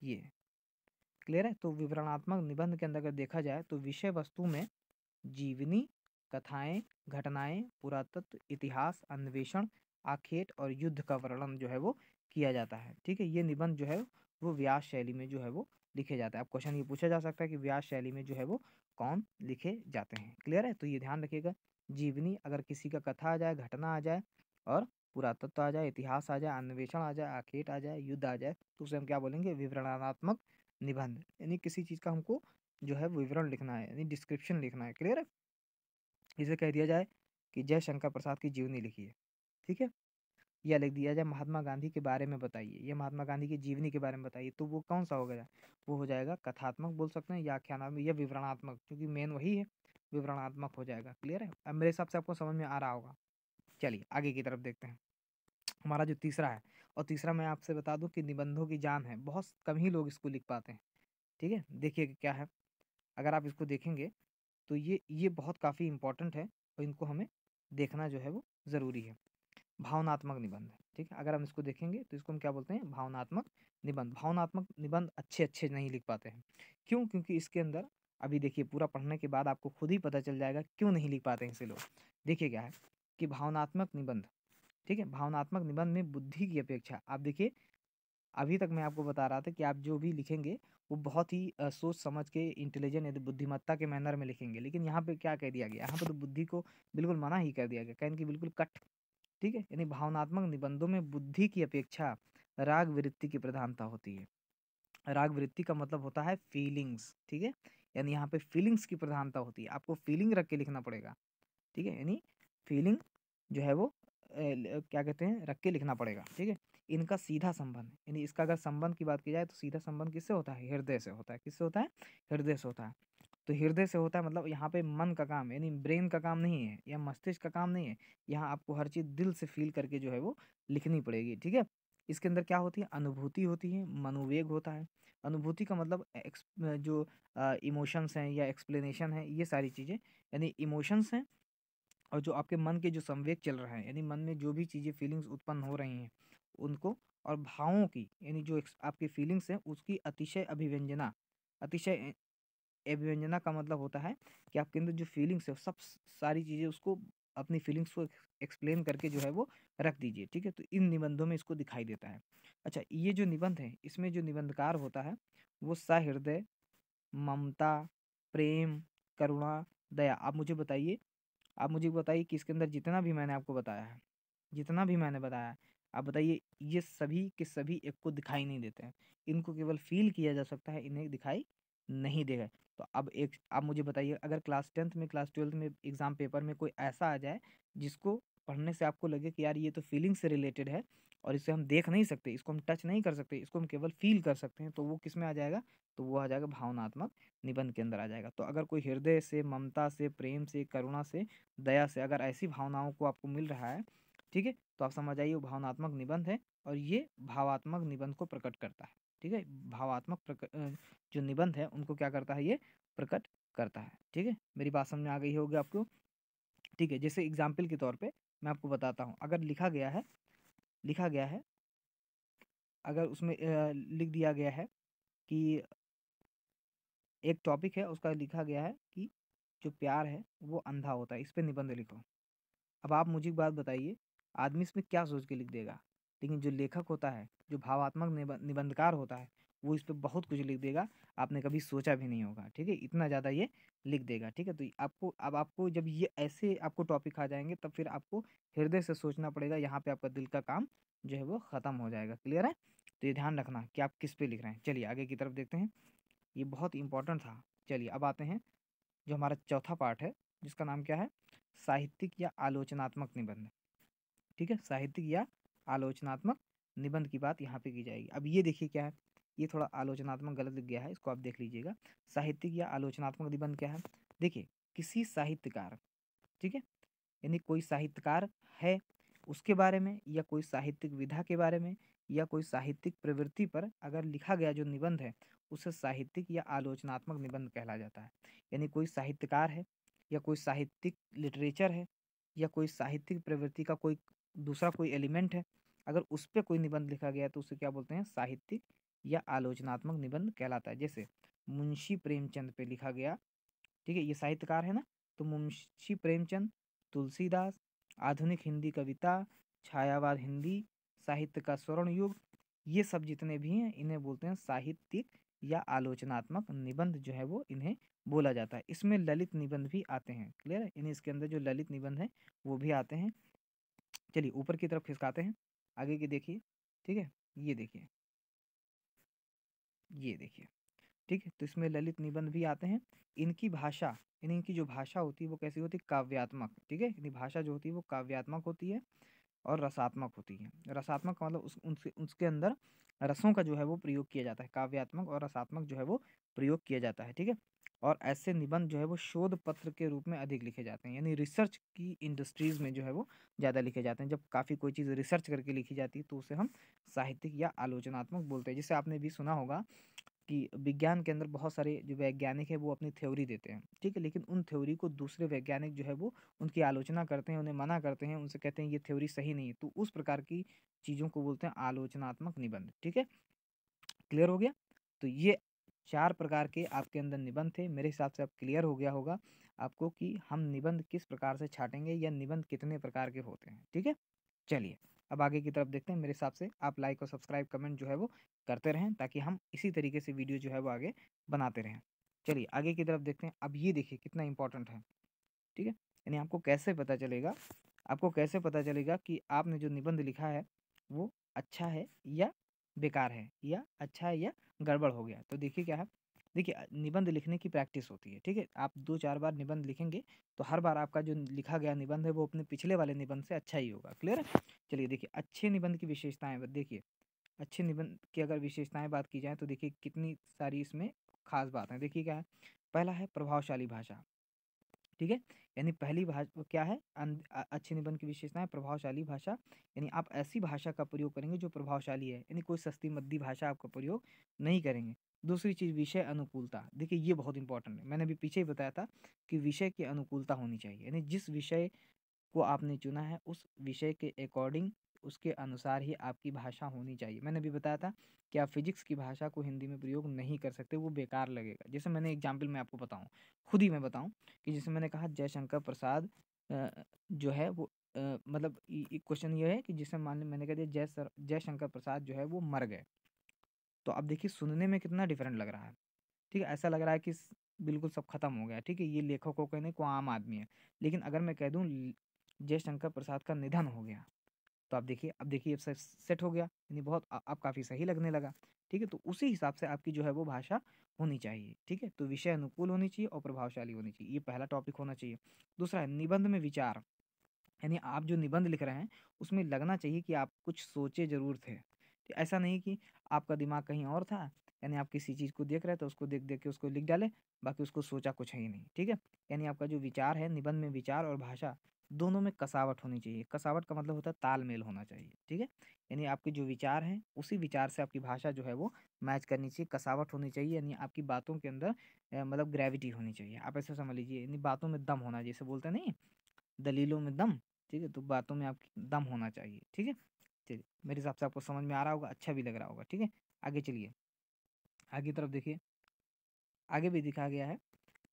ये, क्लियर है। तो विवरणात्मक निबंध के अंदर अगर देखा जाए तो विषय वस्तु में जीवनी, कथाएं, घटनाएं, पुरातत्व, इतिहास, अन्वेषण, आखेट और युद्ध का वर्णन जो है वो किया जाता है, ठीक है। ये निबंध जो है वो व्यास शैली में जो है वो लिखे जाता है। अब क्वेश्चन ये पूछा जा सकता है कि व्यास शैली में जो है वो कौन लिखे जाते हैं, क्लियर है। तो ये ध्यान रखिएगा, जीवनी अगर किसी का कथा आ जाए, घटना आ जाए और पुरातत्व आ जाए, इतिहास आ जाए, अन्वेषण आ जाए, आखेट आ जाए, युद्ध आ जाए, तो उसे हम क्या बोलेंगे, विवरणात्मक निबंध। यानी किसी चीज़ का हमको जो है विवरण लिखना है, यानी डिस्क्रिप्शन लिखना है, क्लियर है। इसे कह दिया जाए कि जय शंकर प्रसाद की जीवनी लिखी है, ठीक है। या लिख दिया जाए महात्मा गांधी के बारे में बताइए या महात्मा गांधी की जीवनी के बारे में बताइए, तो वो कौन सा हो गया? वो हो जाएगा कथात्मक बोल सकते हैं या आख्यानात्मक या विवरणात्मक, क्योंकि मेन वही है, विवरणात्मक हो जाएगा। क्लियर है? अब मेरे हिसाब से आपको समझ में आ रहा होगा। चलिए आगे की तरफ देखते हैं। हमारा जो तीसरा है, और तीसरा मैं आपसे बता दूं कि निबंधों की जान है, बहुत कम ही लोग इसको लिख पाते हैं। ठीक है, देखिए क्या है। अगर आप इसको देखेंगे तो ये बहुत काफ़ी इंपॉर्टेंट है और इनको हमें देखना जो है वो ज़रूरी है। भावनात्मक निबंध, ठीक है, अगर हम इसको देखेंगे तो इसको हम क्या बोलते हैं? भावनात्मक निबंध। भावनात्मक निबंध अच्छे अच्छे नहीं लिख पाते हैं। क्यों? क्योंकि इसके अंदर अभी देखिए पूरा पढ़ने के बाद आपको खुद ही पता चल जाएगा क्यों नहीं लिख पाते हैं इसे लोग। देखिए क्या है कि भावनात्मक निबंध, ठीक है, भावनात्मक निबंध में बुद्धि की अपेक्षा, आप देखिए अभी तक मैं आपको बता रहा था कि आप जो भी लिखेंगे वो बहुत ही सोच समझ के इंटेलिजेंट यानी बुद्धिमत्ता के मैनर में लिखेंगे, लेकिन यहाँ पे क्या कह दिया गया? यहाँ पे तो बुद्धि को बिल्कुल मना ही कर दिया गया, कहने की बिल्कुल कट। ठीक है, यानी भावनात्मक निबंधों में बुद्धि की अपेक्षा राग वृत्ति की प्रधानता होती है। राग वृत्ति का मतलब होता है फीलिंग्स, ठीक है, यानी यहाँ पे फीलिंग्स की प्रधानता होती है, आपको फीलिंग रख के लिखना पड़ेगा। ठीक है, यानी फीलिंग जो है वो क्या कहते हैं, रख के लिखना पड़ेगा। ठीक है, इनका सीधा संबंध, यानी इसका अगर संबंध की बात की जाए तो सीधा संबंध किससे होता है? हृदय से होता है। किससे होता है? हृदय से होता है। तो हृदय से होता है मतलब यहाँ पे मन का काम, यानी ब्रेन का काम नहीं है या मस्तिष्क का काम नहीं है। यहाँ आपको हर चीज़ दिल से फील करके जो है वो लिखनी पड़ेगी। ठीक है, इसके अंदर क्या होती है? अनुभूति होती है, मनोवेग होता है। अनुभूति का मतलब जो इमोशंस हैं या एक्सप्लेनेशन है, ये सारी चीज़ें, यानी इमोशंस हैं और जो आपके मन के जो संवेग चल रहा है, यानी मन में जो भी चीज़ें फीलिंग्स उत्पन्न हो रही हैं उनको, और भावों की, यानी जो आपकी फीलिंग्स हैं उसकी अतिशय अभिव्यंजना। अतिशय अभिव्यंजना का मतलब होता है कि आपके अंदर जो फीलिंग्स है सब सारी चीज़ें उसको, अपनी फीलिंग्स को एक्सप्लेन करके जो है वो रख दीजिए। ठीक है, तो इन निबंधों में इसको दिखाई देता है। अच्छा, ये जो निबंध है इसमें जो निबंधकार होता है वो सहृदय, ममता, प्रेम, करुणा, दया। आप मुझे बताइए कि इसके अंदर जितना भी मैंने आपको बताया है, जितना भी मैंने बताया है, आप बताइए ये सभी के सभी एक को दिखाई नहीं देते हैं। इनको केवल फ़ील किया जा सकता है, इन्हें दिखाई नहीं देगा। तो अब एक आप मुझे बताइए, अगर क्लास 10th में, क्लास 12th में एग्ज़ाम पेपर में कोई ऐसा आ जाए जिसको पढ़ने से आपको लगे कि यार ये तो फीलिंग से रिलेटेड है और इसे हम देख नहीं सकते, इसको हम टच नहीं कर सकते, इसको हम केवल फ़ील कर सकते हैं, तो वो किस में आ जाएगा? तो वो आ जाएगा भावनात्मक निबंध के अंदर आ जाएगा। तो अगर कोई हृदय से, ममता से, प्रेम से, करुणा से, दया से अगर ऐसी भावनाओं को आपको मिल रहा है, ठीक है, तो आप समझ आइए वो भावनात्मक निबंध है और ये भावात्मक निबंध को प्रकट करता है। ठीक है, जो निबंध है उनको क्या करता है? ये प्रकट करता है। ठीक है, मेरी बात समझ में आ गई होगी आपको? ठीक है, जैसे एग्जाम्पल के तौर पे मैं आपको बताता हूँ, अगर लिखा गया है, अगर उसमें लिख दिया गया है कि एक टॉपिक है, उसका लिखा गया है कि जो प्यार है वो अंधा होता है, इस पे निबंध लिखो। अब आप मुझे एक बात बताइए, आदमी इसमें क्या सोच के लिख देगा? लेकिन जो लेखक होता है, जो भावात्मक निबंधकार होता है, वो इस पे बहुत कुछ लिख देगा, आपने कभी सोचा भी नहीं होगा। ठीक है, इतना ज़्यादा ये लिख देगा। ठीक है, तो आपको जब ये ऐसे आपको टॉपिक आ जाएंगे तब फिर आपको हृदय से सोचना पड़ेगा, यहाँ पे आपका दिल का काम जो है वो ख़त्म हो जाएगा। क्लियर है? तो ये ध्यान रखना कि आप किस पे लिख रहे हैं। चलिए आगे की तरफ देखते हैं, ये बहुत इंपॉर्टेंट था। चलिए अब आते हैं जो हमारा चौथा पार्ट है, जिसका नाम क्या है? साहित्यिक या आलोचनात्मक निबंध। ठीक है, साहित्यिक या आलोचनात्मक निबंध की बात यहाँ पे की जाएगी। अब ये देखिए क्या है, ये थोड़ा आलोचनात्मक गलत लिख गया है, इसको आप देख लीजिएगा। साहित्यिक या आलोचनात्मक निबंध क्या है? देखिए, किसी साहित्यकार, ठीक है, यानी कोई साहित्यकार है उसके बारे में, या कोई साहित्यिक विधा के बारे में, या कोई साहित्यिक प्रवृत्ति पर अगर लिखा गया जो निबंध है उसे साहित्यिक या आलोचनात्मक निबंध कहला जाता है। यानी कोई साहित्यकार है या कोई साहित्यिक लिटरेचर है या कोई साहित्यिक प्रवृत्ति का कोई दूसरा कोई एलिमेंट है, अगर उस पर कोई निबंध लिखा गया है तो उसे क्या बोलते हैं? साहित्यिक या आलोचनात्मक निबंध कहलाता है। जैसे मुंशी प्रेमचंद पे लिखा गया, ठीक है, ये साहित्यकार है ना, तो मुंशी प्रेमचंद, तुलसीदास, आधुनिक हिंदी कविता, छायावाद हिंदी साहित्य का स्वर्ण युग, ये सब जितने भी हैं इन्हें बोलते हैं साहित्यिक या आलोचनात्मक निबंध जो है वो इन्हें बोला जाता है। इसमें ललित निबंध भी आते हैं। क्लियर है? इन्हें इसके अंदर जो ललित निबंध है वो भी आते हैं। चलिए ऊपर की तरफ खिसकाते हैं, आगे की देखिए। ठीक है, ये देखिए, ये देखिए, ठीक है, तो इसमें ललित निबंध भी आते हैं। इनकी भाषा, यानी इनकी जो भाषा होती है वो कैसी होती है? काव्यात्मक। ठीक है, यानी भाषा जो होती है वो काव्यात्मक होती है। और रसात्मक होती है। रसात्मक का मतलब उसके अंदर रसों का जो है वो प्रयोग किया जाता है। काव्यात्मक और रसात्मक जो है वो प्रयोग किया जाता है, ठीक है। और ऐसे निबंध जो है वो शोध पत्र के रूप में अधिक लिखे जाते हैं, यानी रिसर्च की इंडस्ट्रीज में जो है वो ज़्यादा लिखे जाते हैं। जब काफ़ी कोई चीज़ रिसर्च करके लिखी जाती है तो उसे हम साहित्यिक या आलोचनात्मक बोलते हैं। जिसे आपने भी सुना होगा कि विज्ञान के अंदर बहुत सारे जो वैज्ञानिक है वो अपनी थ्योरी देते हैं, ठीक है, लेकिन उन थ्योरी को दूसरे वैज्ञानिक जो है वो उनकी आलोचना करते हैं, उन्हें मना करते हैं, उनसे कहते हैं ये थ्योरी सही नहीं है। तो उस प्रकार की चीज़ों को बोलते हैं आलोचनात्मक निबंध, ठीक है। क्लियर हो गया? तो ये 4 प्रकार के आपके अंदर निबंध थे। मेरे हिसाब से अब क्लियर हो गया होगा आपको कि हम निबंध किस प्रकार से छाँटेंगे या निबंध कितने प्रकार के होते हैं, ठीक है। चलिए अब आगे की तरफ देखते हैं। मेरे हिसाब से आप लाइक और सब्सक्राइब कमेंट जो है वो करते रहें, ताकि हम इसी तरीके से वीडियो जो है वो आगे बनाते रहें। चलिए आगे की तरफ देखते हैं। अब ये देखिए कितना इंपॉर्टेंट है, ठीक है। यानी आपको कैसे पता चलेगा कि आपने जो निबंध लिखा है वो अच्छा है या बेकार है, या अच्छा है या गड़बड़ हो गया। तो देखिए क्या है, देखिए निबंध लिखने की प्रैक्टिस होती है, ठीक है। आप 2-4 बार निबंध लिखेंगे तो हर बार आपका जो लिखा गया निबंध है वो अपने पिछले वाले निबंध से अच्छा ही होगा। क्लियर है? चलिए देखिए अच्छे निबंध की विशेषताएं देखिए। अच्छे निबंध की अगर विशेषताएं बात की जाए तो देखिए कितनी सारी इसमें खास बात है। देखिए क्या है, पहला है प्रभावशाली भाषा, ठीक है। यानी पहली भाषा क्या है, अच्छे निबंध की विशेषता है प्रभावशाली भाषा। यानी आप ऐसी भाषा का प्रयोग करेंगे जो प्रभावशाली है, यानी कोई सस्ती मद्दी भाषा आपका प्रयोग नहीं करेंगे। दूसरी चीज़ विषय अनुकूलता। देखिए ये बहुत इंपॉर्टेंट है, मैंने अभी पीछे ही बताया था कि विषय की अनुकूलता होनी चाहिए, यानी जिस विषय को आपने चुना है उस विषय के अकॉर्डिंग, उसके अनुसार ही आपकी भाषा होनी चाहिए। मैंने भी बताया था कि आप फिजिक्स की भाषा को हिंदी में प्रयोग नहीं कर सकते, वो बेकार लगेगा। जैसे मैंने एग्जाम्पल में आपको बताऊं, खुद ही मैं बताऊं कि जैसे मैंने कहा जयशंकर प्रसाद जो है वो मतलब क्वेश्चन ये है कि जिसे मान ली मैंने कह दिया जयशंकर प्रसाद जो है वो मर गए, तो अब देखिए सुनने में कितना डिफरेंट लग रहा है, ठीक है। ऐसा लग रहा है कि बिल्कुल सब खत्म हो गया, ठीक है, ये लेखकों का नहीं, कोई आम आदमी है। लेकिन अगर मैं कह दूं जयशंकर प्रसाद का निधन हो गया, तो आप देखिए अब सब सेट हो गया, यानी बहुत अब काफ़ी सही लगने लगा, ठीक है। तो उसी हिसाब से आपकी जो है वो भाषा होनी चाहिए, ठीक है। तो विषय अनुकूल होनी चाहिए और प्रभावशाली होनी चाहिए, ये पहला टॉपिक होना चाहिए। दूसरा है निबंध में विचार, यानी आप जो निबंध लिख रहे हैं उसमें लगना चाहिए कि आप कुछ सोचे जरूर थे, ऐसा नहीं कि आपका दिमाग कहीं और था, यानी आप किसी चीज़ को देख रहे थे, उसको देख देख के उसको लिख डाले, बाकी उसको सोचा कुछ है ही नहीं, ठीक है। यानी आपका जो विचार है, निबंध में विचार और भाषा दोनों में कसावट होनी चाहिए। कसावट का मतलब होता है तालमेल होना चाहिए, ठीक है। यानी आपके जो विचार हैं उसी विचार से आपकी भाषा जो है वो मैच करनी चाहिए। कसावट होनी चाहिए, यानी आपकी बातों के अंदर मतलब ग्रेविटी होनी चाहिए। आप ऐसा समझ लीजिए, यानी बातों में दम होना, जैसे बोलते हैं नहीं, दलीलों में दम, ठीक है। तो बातों में आपकी दम होना चाहिए, ठीक है। चलिए मेरे हिसाब से आपको समझ में आ रहा होगा, अच्छा भी लग रहा होगा, ठीक है। आगे चलिए, आगे तरफ देखिए, आगे भी दिखा गया है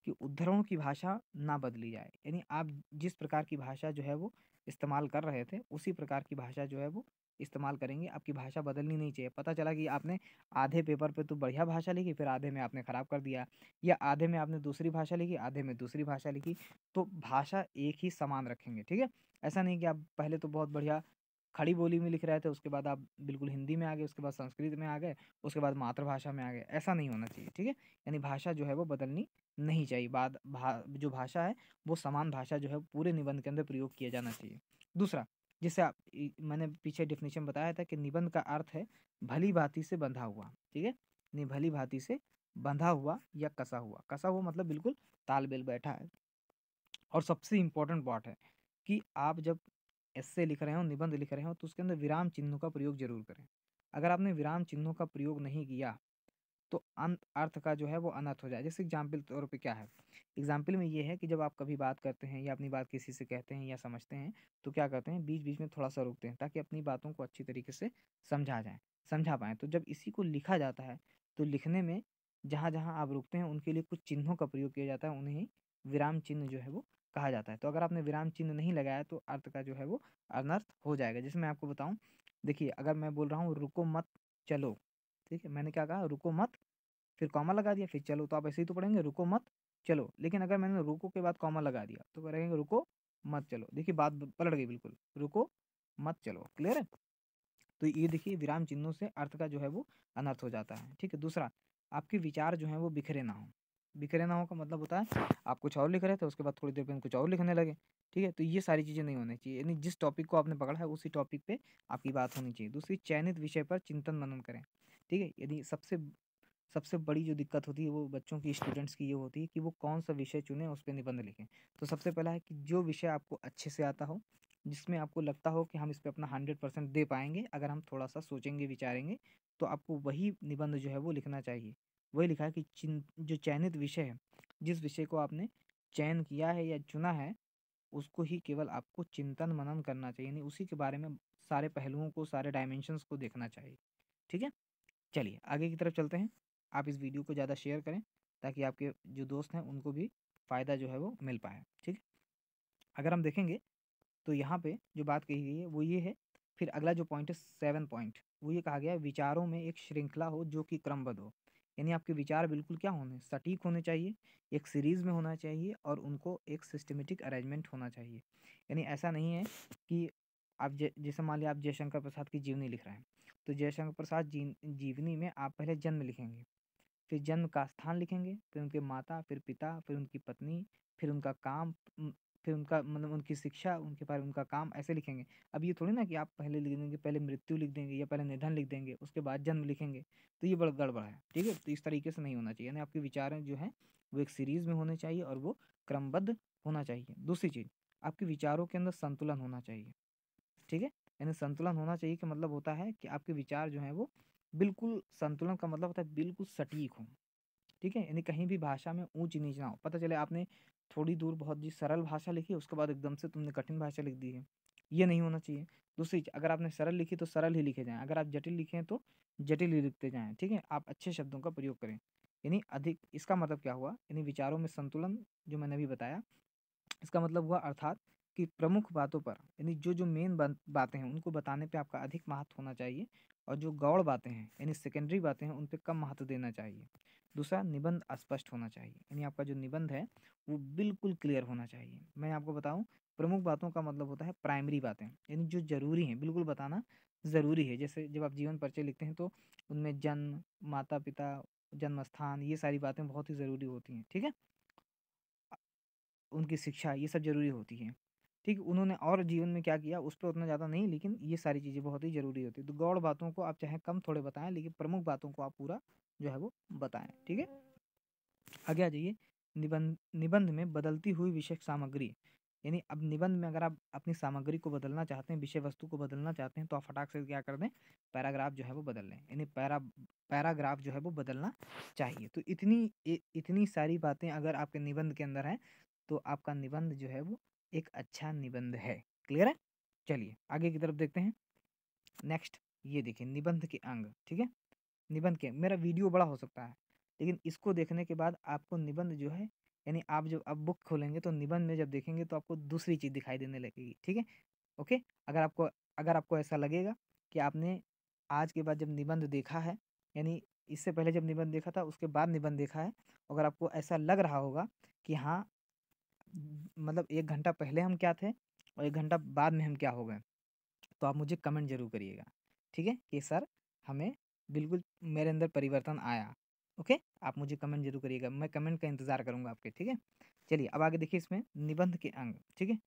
कि उद्धरणों की भाषा ना बदली जाए, यानी आप जिस प्रकार की भाषा जो है वो इस्तेमाल कर रहे थे उसी प्रकार की भाषा जो है वो इस्तेमाल करेंगे। आपकी भाषा बदलनी नहीं चाहिए। पता चला कि आपने आधे पेपर पे तो बढ़िया भाषा लिखी, फिर आधे में आपने ख़राब कर दिया, या आधे में आपने दूसरी भाषा लिखी, आधे में दूसरी भाषा लिखी, तो भाषा एक ही समान रखेंगे, ठीक है। ऐसा नहीं कि आप पहले तो बहुत बढ़िया खड़ी बोली में लिख रहे थे, उसके बाद आप बिल्कुल हिंदी में आ गए, उसके बाद संस्कृत में आ गए, उसके बाद मातृभाषा में आ गए, ऐसा नहीं होना चाहिए, ठीक है। यानी भाषा जो है वो बदलनी नहीं चाहिए। जो भाषा है वो समान भाषा जो है पूरे निबंध के अंदर प्रयोग किया जाना चाहिए। दूसरा, जिससे मैंने पीछे डेफिनेशन बताया था कि निबंध का अर्थ है भली भांति से बंधा हुआ, ठीक है। नहीं, भली भांति से बंधा हुआ या कसा हुआ। कसा हुआ मतलब बिल्कुल तालमेल बैठा है। और सबसे इम्पोर्टेंट बात है कि आप जब एस्से लिख रहे हो, निबंध लिख रहे हो, तो उसके अंदर विराम चिन्हों का प्रयोग जरूर करें। अगर आपने विराम चिन्हों का प्रयोग नहीं किया तो अर्थ का जो है वो अनर्थ हो जाए। जैसे एग्जाम्पल तौर पे क्या है, एग्जाम्पल में ये है कि जब आप कभी बात करते हैं या अपनी बात किसी से कहते हैं या समझते हैं, तो क्या करते हैं, बीच बीच में थोड़ा सा रुकते हैं ताकि अपनी बातों को अच्छी तरीके से समझा पाएँ। तो जब इसी को लिखा जाता है तो लिखने में जहाँ जहाँ आप रुकते हैं उनके लिए कुछ चिन्हों का प्रयोग किया जाता है, उन्हें ही विराम चिन्ह जो है वो कहा जाता है। तो अगर आपने विराम चिन्ह नहीं लगाया तो अर्थ का जो है वो अनर्थ हो जाएगा। जैसे मैं आपको बताऊं, देखिए अगर मैं बोल रहा हूँ रुको मत चलो, ठीक है, मैंने क्या कहा, रुको मत, फिर कॉमा लगा दिया, फिर चलो, तो आप ऐसे ही तो पढ़ेंगे रुको मत चलो। लेकिन अगर मैंने रुको के बाद कॉमा लगा दिया तो कहेंगे रुको मत चलो। देखिए बात पलट गई बिल्कुल, रुको मत चलो। क्लियर है? तो ये देखिए विराम चिन्हों से अर्थ का जो है वो अनर्थ हो जाता है, ठीक है। दूसरा, आपके विचार जो है वो बिखरे ना हो, बिखरे ना हो का मतलब होता है आप कुछ और लिख रहे थे, उसके बाद थोड़ी देर में कुछ और लिखने लगे, ठीक है। तो ये सारी चीज़ें नहीं होनी चाहिए, यानी जिस टॉपिक को आपने पकड़ा है उसी टॉपिक पे आपकी बात होनी चाहिए। दूसरी, चयनित विषय पर चिंतन मनन करें, ठीक है। यदि सबसे सबसे बड़ी जो दिक्कत होती है वो बच्चों की, स्टूडेंट्स की ये होती है कि वो कौन सा विषय चुनें, उस पर निबंध लिखें। तो सबसे पहला है कि जो विषय आपको अच्छे से आता हो, जिसमें आपको लगता हो कि हम इस पे अपना 100% दे पाएंगे, अगर हम थोड़ा सा सोचेंगे विचारेंगे, तो आपको वही निबंध जो है वो लिखना चाहिए। वही लिखा है कि जो चयनित विषय है, जिस विषय को आपने चयन किया है या चुना है, उसको ही केवल आपको चिंतन मनन करना चाहिए, यानी उसी के बारे में सारे पहलुओं को, सारे डायमेंशंस को देखना चाहिए, ठीक है। चलिए आगे की तरफ चलते हैं। आप इस वीडियो को ज़्यादा शेयर करें ताकि आपके जो दोस्त हैं उनको भी फ़ायदा जो है वो मिल पाए, ठीक है। अगर हम देखेंगे तो यहाँ पे जो बात कही गई है वो ये है। फिर अगला जो पॉइंट है 7 पॉइंट, वो ये कहा गया है, विचारों में एक श्रृंखला हो जो कि क्रमबद्ध हो। यानी आपके विचार बिल्कुल क्या होने, सटीक होने चाहिए, एक सीरीज में होना चाहिए और उनको एक सिस्टमेटिक अरेंजमेंट होना चाहिए। यानी ऐसा नहीं है कि आप जैसे मान लिया आप जयशंकर प्रसाद की जीवनी लिख रहे हैं, तो जयशंकर प्रसाद जीवनी में आप पहले जन्म लिखेंगे, फिर जन्म का स्थान लिखेंगे, फिर उनके माता, फिर पिता, फिर उनकी पत्नी, फिर उनका काम, फिर उनका मतलब उनकी शिक्षा, उनके बारे में उनका काम, ऐसे लिखेंगे। अब ये थोड़ी ना कि आप पहले लिख देंगे, पहले मृत्यु लिख देंगे या पहले निधन लिख देंगे उसके बाद जन्म लिखेंगे, तो ये बड़ा गड़बड़ है, ठीक है। तो इस तरीके से नहीं होना चाहिए, यानी आपके विचार जो हैं वो एक सीरीज में होने चाहिए और वो क्रमबद्ध होना चाहिए। दूसरी चीज़, आपके विचारों के अंदर संतुलन होना चाहिए, ठीक है। यानी संतुलन होना चाहिए कि मतलब होता है कि आपके विचार जो हैं वो बिल्कुल, संतुलन का मतलब होता है बिल्कुल सटीक हों, ठीक है। यानी कहीं भी भाषा में ऊंच नीच ना हो, पता चले आपने थोड़ी दूर बहुत जी सरल भाषा लिखी, उसके बाद एकदम से तुमने कठिन भाषा लिख दी है, ये नहीं होना चाहिए। दूसरी अगर आपने सरल लिखी तो सरल ही लिखे जाएं, अगर आप जटिल लिखे हैं तो जटिल ही लिखते जाएं, ठीक है। आप अच्छे शब्दों का प्रयोग करें, यानी अधिक, इसका मतलब क्या हुआ, यानी विचारों में संतुलन, जो मैंने अभी बताया, इसका मतलब हुआ अर्थात कि प्रमुख बातों पर, यानी जो जो मेन बातें हैं उनको बताने पे आपका अधिक महत्व होना चाहिए, और जो गौड़ बातें हैं यानी सेकेंडरी बातें हैं उन पे कम महत्व देना चाहिए। दूसरा, निबंध स्पष्ट होना चाहिए, यानी आपका जो निबंध है वो बिल्कुल क्लियर होना चाहिए। मैं आपको बताऊं, प्रमुख बातों का मतलब होता है प्राइमरी बातें, यानी जो जरूरी हैं बिल्कुल बताना ज़रूरी है। जैसे जब आप जीवन परिचय लिखते हैं तो उनमें जन्म, माता पिता, जन्म स्थान, ये सारी बातें बहुत ही ज़रूरी होती हैं, ठीक है। उनकी शिक्षा, ये सब ज़रूरी होती है, ठीक। उन्होंने और जीवन में क्या किया उस पे उतना ज़्यादा नहीं, लेकिन ये सारी चीज़ें बहुत ही ज़रूरी होती है। तो गौड़ बातों को आप चाहे कम थोड़े बताएं, लेकिन प्रमुख बातों को आप पूरा जो है वो बताएं, ठीक है। आगे आ जाइए। निबंध में बदलती हुई विषय सामग्री, यानी अब निबंध में अगर आप अपनी सामग्री को बदलना चाहते हैं, विषय वस्तु को बदलना चाहते हैं, तो आप फटाक से क्या कर दें, पैराग्राफ जो है वो बदल लें, यानी पैराग्राफ जो है वो बदलना चाहिए। तो इतनी सारी बातें अगर आपके निबंध के अंदर हैं तो आपका निबंध जो है वो एक अच्छा निबंध है। क्लियर है। चलिए आगे की तरफ देखते हैं। नेक्स्ट, ये देखिए निबंध के अंग, ठीक है। निबंध के, मेरा वीडियो बड़ा हो सकता है, लेकिन इसको देखने के बाद आपको निबंध जो है, यानी आप जब अब बुक खोलेंगे तो निबंध में जब देखेंगे तो आपको दूसरी चीज़ दिखाई देने लगेगी, ठीक है। ओके। अगर आपको ऐसा लगेगा कि आपने आज के बाद जब निबंध देखा है, यानी इससे पहले जब निबंध देखा था उसके बाद निबंध देखा है, अगर आपको ऐसा लग रहा होगा कि हाँ, मतलब 1 घंटा पहले हम क्या थे और 1 घंटा बाद में हम क्या हो गए, तो आप मुझे कमेंट ज़रूर करिएगा, ठीक है, कि सर हमें बिल्कुल मेरे अंदर परिवर्तन आया। ओके, आप मुझे कमेंट ज़रूर करिएगा, मैं कमेंट का इंतज़ार करूँगा आपके, ठीक है। चलिए अब आगे देखिए इसमें निबंध के अंग, ठीक है।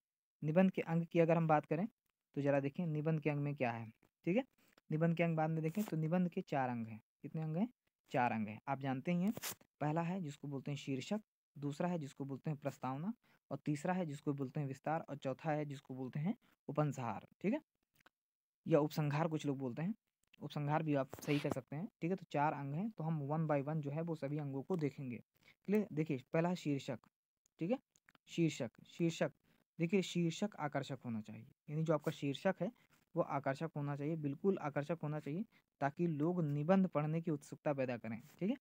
निबंध के अंग की अगर हम बात करें तो ज़रा देखिए निबंध के अंग में क्या है, ठीक है। निबंध के अंग बाद में देखें तो निबंध के 4 अंग हैं। कितने अंग हैं? 4 अंग हैं, आप जानते ही हैं। पहला है जिसको बोलते हैं शीर्षक, दूसरा है जिसको बोलते हैं प्रस्तावना, और तीसरा है जिसको बोलते हैं विस्तार, और चौथा है जिसको बोलते हैं उपसंहार, ठीक है, या उपसंहार कुछ लोग बोलते हैं। उपसंहार भी आप सही कह सकते हैं, ठीक है। तो 4 अंग हैं, तो हम 1 बाय 1 जो है वो सभी अंगों को देखेंगे। क्लियर। देखिए पहला है शीर्षक, ठीक है। शीर्षक देखिए, शीर्षक आकर्षक होना चाहिए, यानी जो आपका शीर्षक है वो आकर्षक होना चाहिए, बिल्कुल आकर्षक होना चाहिए, ताकि लोग निबंध पढ़ने की उत्सुकता पैदा करें, ठीक है।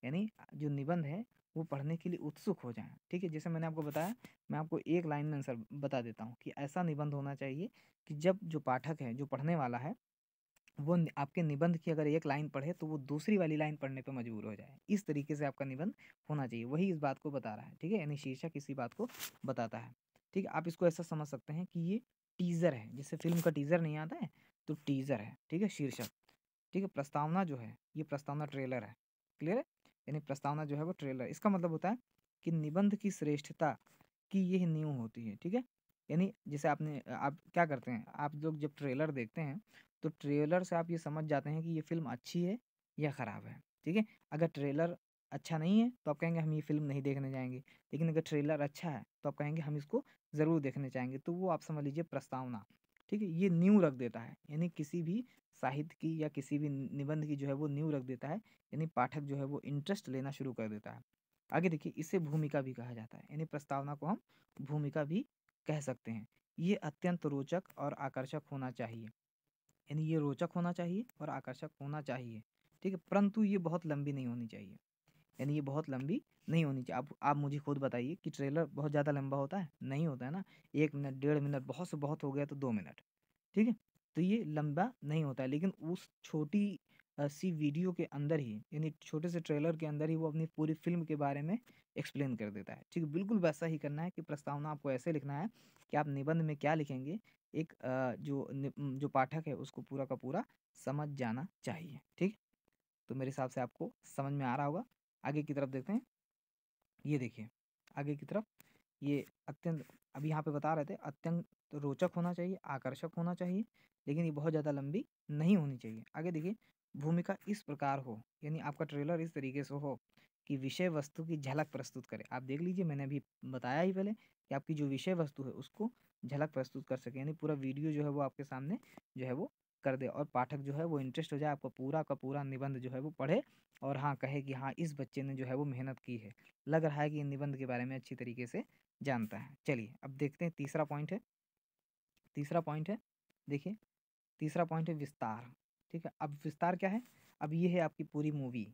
यानी जो निबंध है वो पढ़ने के लिए उत्सुक हो जाएं, ठीक है। जैसे मैंने आपको बताया, मैं आपको एक लाइन में आंसर बता देता हूँ कि ऐसा निबंध होना चाहिए कि जब जो पाठक है, जो पढ़ने वाला है, वो आपके निबंध की अगर एक लाइन पढ़े तो वो दूसरी वाली लाइन पढ़ने पे मजबूर हो जाए। इस तरीके से आपका निबंध होना चाहिए, वही इस बात को बता रहा है, ठीक है। यानी शीर्षक इसी बात को बताता है, ठीक है। आप इसको ऐसा समझ सकते हैं कि ये टीजर है, जैसे फिल्म का टीजर नहीं आता है, तो टीजर है, ठीक है, शीर्षक, ठीक है। प्रस्तावना जो है ये प्रस्तावना ट्रेलर है। क्लियर है। यानी प्रस्तावना जो है वो ट्रेलर। इसका मतलब होता है कि निबंध की श्रेष्ठता की यह नींव होती है, ठीक है। यानी जैसे आप क्या करते हैं, आप लोग जब ट्रेलर देखते हैं तो ट्रेलर से आप ये समझ जाते हैं कि ये फिल्म अच्छी है या ख़राब है, ठीक है। अगर ट्रेलर अच्छा नहीं है तो आप कहेंगे हम ये फिल्म नहीं देखने जाएंगे, लेकिन अगर ट्रेलर अच्छा है तो आप कहेंगे हम इसको ज़रूर देखने जाएंगे। तो वो आप समझ लीजिए प्रस्तावना, ठीक है, ये नींव रख देता है। यानी किसी भी साहित्य की या किसी भी निबंध की जो है वो नींव रख देता है। यानी पाठक जो है वो इंटरेस्ट लेना शुरू कर देता है। आगे देखिए, इसे भूमिका भी कहा जाता है। यानी प्रस्तावना को हम भूमिका भी कह सकते हैं। ये अत्यंत रोचक और आकर्षक होना चाहिए। यानी ये रोचक होना चाहिए और आकर्षक होना चाहिए, ठीक है, परंतु ये बहुत लंबी नहीं होनी चाहिए। यानी ये बहुत लंबी नहीं होनी चाहिए। आप मुझे खुद बताइए कि ट्रेलर बहुत ज़्यादा लंबा होता है? नहीं होता है ना। 1 मिनट, 1.5 मिनट, बहुत से बहुत हो गया तो 2 मिनट, ठीक है। तो ये लंबा नहीं होता है, लेकिन उस छोटी सी वीडियो के अंदर ही, यानी छोटे से ट्रेलर के अंदर ही वो अपनी पूरी फ़िल्म के बारे में एक्सप्लेन कर देता है, ठीक है। बिल्कुल वैसा ही करना है कि प्रस्तावना आपको ऐसे लिखना है कि आप निबंध में क्या लिखेंगे, एक जो पाठक है उसको पूरा का पूरा समझ जाना चाहिए, ठीक है। तो मेरे हिसाब से आपको समझ में आ रहा होगा। आगे की तरफ देखते हैं। ये देखिए, आगे की तरफ ये अत्यंत, अभी यहाँ पे बता रहे थे अत्यंत रोचक होना चाहिए, आकर्षक होना चाहिए, लेकिन ये बहुत ज़्यादा लंबी नहीं होनी चाहिए। आगे देखिए, भूमिका इस प्रकार हो, यानी आपका ट्रेलर इस तरीके से हो कि विषय वस्तु की झलक प्रस्तुत करे। आप देख लीजिए, मैंने अभी बताया ही पहले कि आपकी जो विषय वस्तु है उसको झलक प्रस्तुत कर सके। यानी पूरा वीडियो जो है वो आपके सामने जो है वो कर दे और पाठक जो है वो इंटरेस्ट हो जाए, आपका पूरा का पूरा निबंध जो है वो पढ़े और हाँ कहे कि हाँ इस बच्चे ने जो है वो मेहनत की है, लग रहा है कि निबंध के बारे में अच्छी तरीके से जानता है। चलिए अब देखते हैं तीसरा पॉइंट है। तीसरा पॉइंट है, देखिए, तीसरा पॉइंट है विस्तार, ठीक है। अब विस्तार क्या है? अब ये है आपकी पूरी मूवी,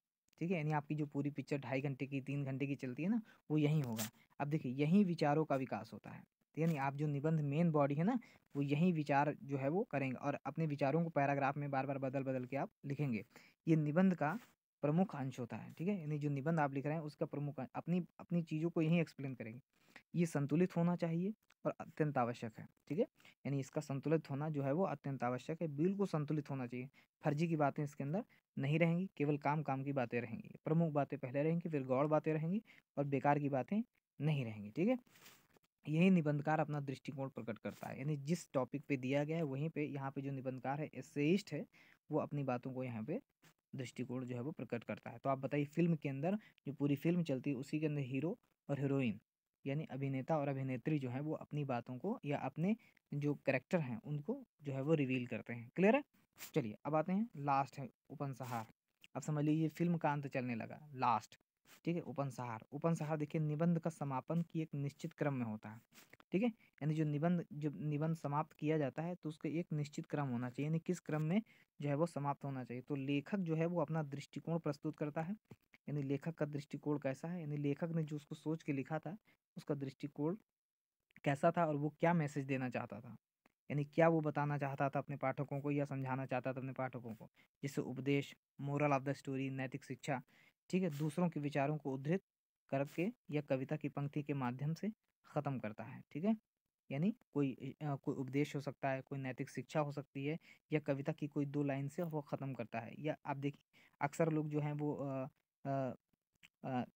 ठीक है, यानी आपकी जो पूरी पिक्चर 2.5 घंटे की 3 घंटे की चलती है ना, वो यहीं होगा। अब देखिए, यहीं विचारों का विकास होता है। तो यानी आप जो निबंध मेन बॉडी है ना, वो यहीं विचार जो है वो करेंगे और अपने विचारों को पैराग्राफ में बार बार बदल बदल के आप लिखेंगे। ये निबंध का प्रमुख अंश होता है, ठीक है। यानी जो निबंध आप लिख रहे हैं उसका प्रमुख अपनी अपनी चीज़ों को यहीं एक्सप्लेन करेंगे। ये संतुलित होना चाहिए और अत्यंत आवश्यक है, ठीक है। यानी इसका संतुलित होना जो है वो अत्यंत आवश्यक है, बिल्कुल संतुलित होना चाहिए। फर्जी की बातें इसके अंदर नहीं रहेंगी, केवल काम काम की बातें रहेंगी। प्रमुख बातें पहले रहेंगी, फिर गौड़ बातें रहेंगी और बेकार की बातें नहीं रहेंगी, ठीक है। यही निबंधकार अपना दृष्टिकोण प्रकट करता है। यानी जिस टॉपिक पे दिया गया है वहीं पे यहाँ पे जो निबंधकार है, एसेइस्ट है, वो अपनी बातों को यहाँ पे दृष्टिकोण जो है वो प्रकट करता है। तो आप बताइए, फिल्म के अंदर जो पूरी फिल्म चलती है उसी के अंदर हीरो और हीरोइन, यानी अभिनेता और अभिनेत्री जो है वो अपनी बातों को या अपने जो कैरेक्टर हैं उनको जो है वो रिवील करते हैं। क्लियर है? चलिए अब आते हैं, लास्ट है उपसंहार। अब समझ लीजिए फिल्म का अंत चलने लगा, लास्ट, ठीक है। उपसंहार, उपसंहार देखिए निबंध का समापन की एक निश्चित क्रम में होता है, ठीक है। यानी जो निबंध समाप्त किया जाता है तो उसका एक निश्चित क्रम होना चाहिए, यानी किस क्रम में जो है वो समाप्त होना चाहिए। तो लेखक जो है वो अपना दृष्टिकोण प्रस्तुत करता है। यानी लेखक का दृष्टिकोण कैसा है, यानी लेखक ने जो उसको सोच के लिखा था उसका दृष्टिकोण कैसा था और वो क्या मैसेज देना चाहता था। यानी क्या वो बताना चाहता था अपने पाठकों को या समझाना चाहता था अपने पाठकों को, जैसे उपदेश, मोरल ऑफ द स्टोरी, नैतिक शिक्षा, ठीक है। दूसरों के विचारों को उद्धृत करके या कविता की पंक्ति के माध्यम से ख़त्म करता है, ठीक है। यानी कोई उपदेश हो सकता है, कोई नैतिक शिक्षा हो सकती है, या कविता की कोई 2 लाइन से वो ख़त्म करता है। या आप देखिए, अक्सर लोग जो हैं वो